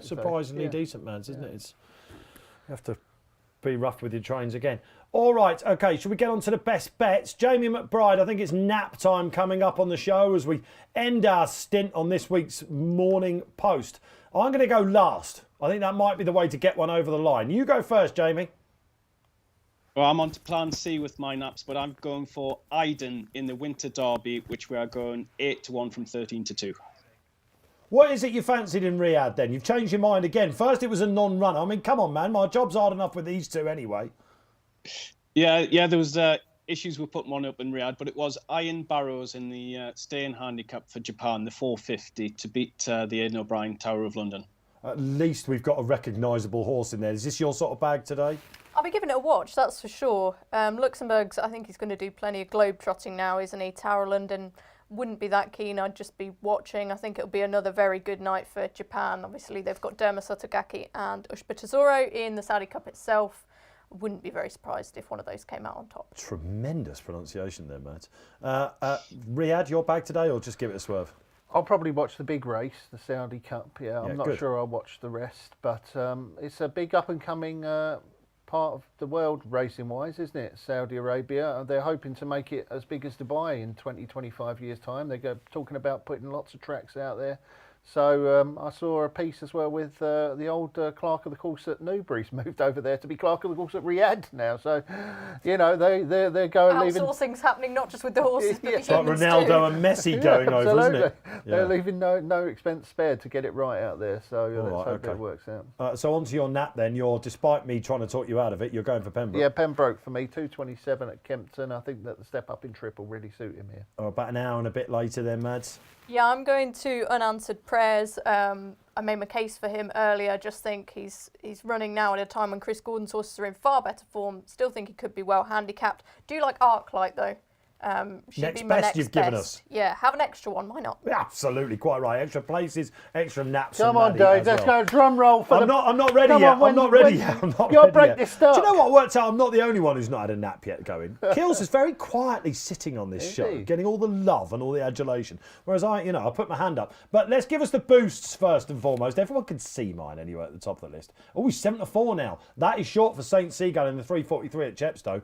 surprisingly decent, man, isn't it? You have to be rough with your trains again. All right, okay, should we get on to the best bets? Jamie McBride, I think it's nap time coming up on the show as we end our stint on this week's Morning Post. I'm going to go last. I think that might be the way to get one over the line. You go first, Jamie. Well, I'm on to plan C with my naps, but I'm going for Iden in the Winter Derby, which we are going 8 to 1 from 13 to 2. What is it you fancied in Riyadh then? You've changed your mind again. First it was a non-runner. I mean, come on, man. My job's hard enough with these two anyway. Yeah, there was issues with putting one up in Riyadh, but it was Ian Barrows in the staying handicap for Japan, the 450, to beat the Aidan O'Brien Tower of London. At least we've got a recognisable horse in there. Is this your sort of bag today? I'll be giving it a watch, that's for sure. Luxembourg's, I think he's going to do plenty of globe trotting now, isn't he? Tower of London, wouldn't be that keen. I'd just be watching. I think it'll be another very good night for Japan. Obviously, they've got Derma Sotogaki and Ushba Tesoro in the Saudi Cup itself. Wouldn't be very surprised if one of those came out on top. Tremendous pronunciation there, Matt. Riyadh, your bag today, or just give it a swerve? I'll probably watch the big race, the Saudi Cup. I'm not sure I'll watch the rest, but it's a big up-and-coming part of the world racing-wise, isn't it? Saudi Arabia. They're hoping to make it as big as Dubai in 20, 25 years' time. They're talking about putting lots of tracks out there. So I saw a piece as well with the old clerk of the course at Newbury's moved over there to be clerk of the course at Riyadh now. So, you know, they're going leaving. Outsourcing's happening not just with the horses, but the It's like humans Ronaldo too. and Messi going over, isn't it? They're leaving no expense spared to get it right out there. So let's hope it works out. So on to your nap then. Despite me trying to talk you out of it, you're going for Pembroke. Yeah, Pembroke for me, 2:27 at Kempton. I think that the step up in trip will really suit him here. About an hour and a bit later then, Mads. Yeah, I'm going to Unanswered Prayers. I made my case for him earlier. I just think he's running now at a time when Chris Gordon's horses are in far better form. Still think he could be well handicapped. Do like Arclight though. Should Next be my best next you've given best. us. Yeah, have an extra one. Why not? Absolutely, quite right. Extra places, extra naps. Come and on, Maddy Dave. as Let's well. go. Drum roll for I'm not ready Come yet. on, I'm not ready yet. I'm not You'll ready break yet. this stuff. Do you know what worked out? I'm not the only one who's not had a nap yet going. Kills is very quietly sitting on this Is show, he? getting all the love and all the adulation. Whereas I put my hand up. But let's give us the boosts first and foremost. Everyone can see mine anyway at the top of the list. Oh, he's 7-4 now. That is short for St. Seagull in the 3:43 at Chepstow.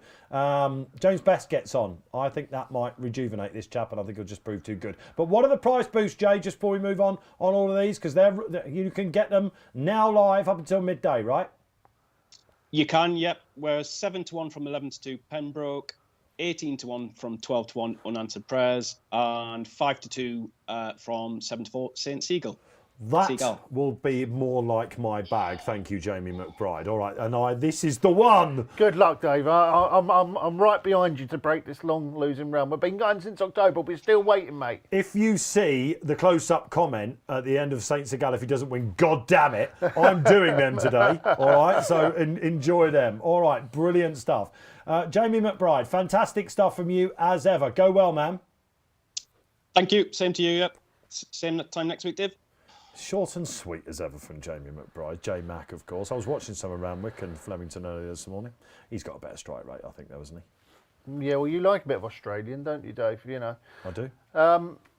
James Best gets on. I think that might rejuvenate this chap, and I think he'll just prove too good. But what are the price boosts, Jay, just before we move on all of these? Because you can get them now live up until midday, right? You can, yep. Whereas 7-1 from 11-2 Pembroke, 18-1 from 12-1 Unanswered Prayers, and 5-2 from 7-4 St. Seagull. That Seagull. will be more like my bag. Thank you, Jamie McBride. All right, and this is the one. Good luck, Dave. I'm right behind you to break this long losing run. We've been going since October. We're still waiting, mate. If you see the close-up comment at the end of St. Seagull, if he doesn't win, God damn it, I'm doing them today. All right, so enjoy them. All right, brilliant stuff. Jamie McBride, fantastic stuff from you as ever. Go well, man. Thank you. Same to you, yep. Same time next week, Dave. Short and sweet as ever from Jamie McBride. J Mac, of course. I was watching some around Wick and Flemington earlier this morning. He's got a better strike rate, I think, though, hasn't he? Yeah, well, you like a bit of Australian, don't you, Dave? You know. I do.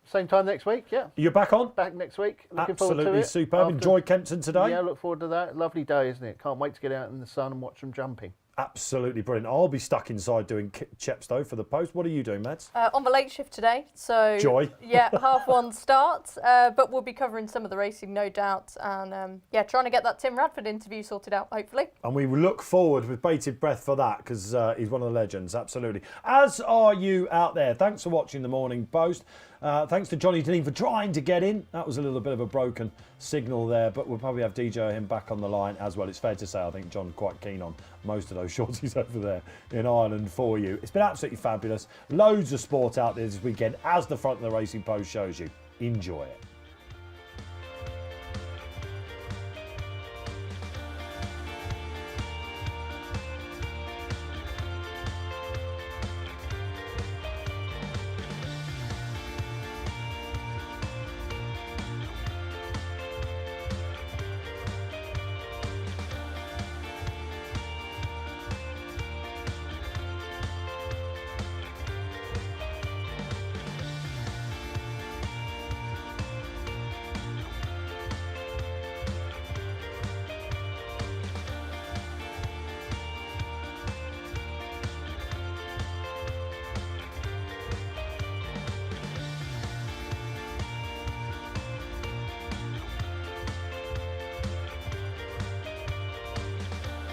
Same time next week, yeah. You're back on? Back next week. Looking forward to Absolutely it. superb. Enjoy Kempton today? Yeah, look forward to that. Lovely day, isn't it? Can't wait to get out in the sun and watch them jumping. Absolutely brilliant. I'll be stuck inside doing Chepstow for the Post. What are you doing, Mads? On the late shift today, so Joy. Yeah, 1:30 start. But we'll be covering some of the racing, no doubt, and trying to get that Tim Radford interview sorted out, hopefully. And we look forward with bated breath for that because he's one of the legends, absolutely. As are you out there. Thanks for watching the Morning Post. Thanks to Johnny Dineen for trying to get in. That was a little bit of a broken signal there, but we'll probably have DJ him back on the line as well. It's fair to say I think John quite keen on most of those shorties over there in Ireland for you. It's been absolutely fabulous. Loads of sport out there this weekend, as the front of the Racing Post shows you. Enjoy it.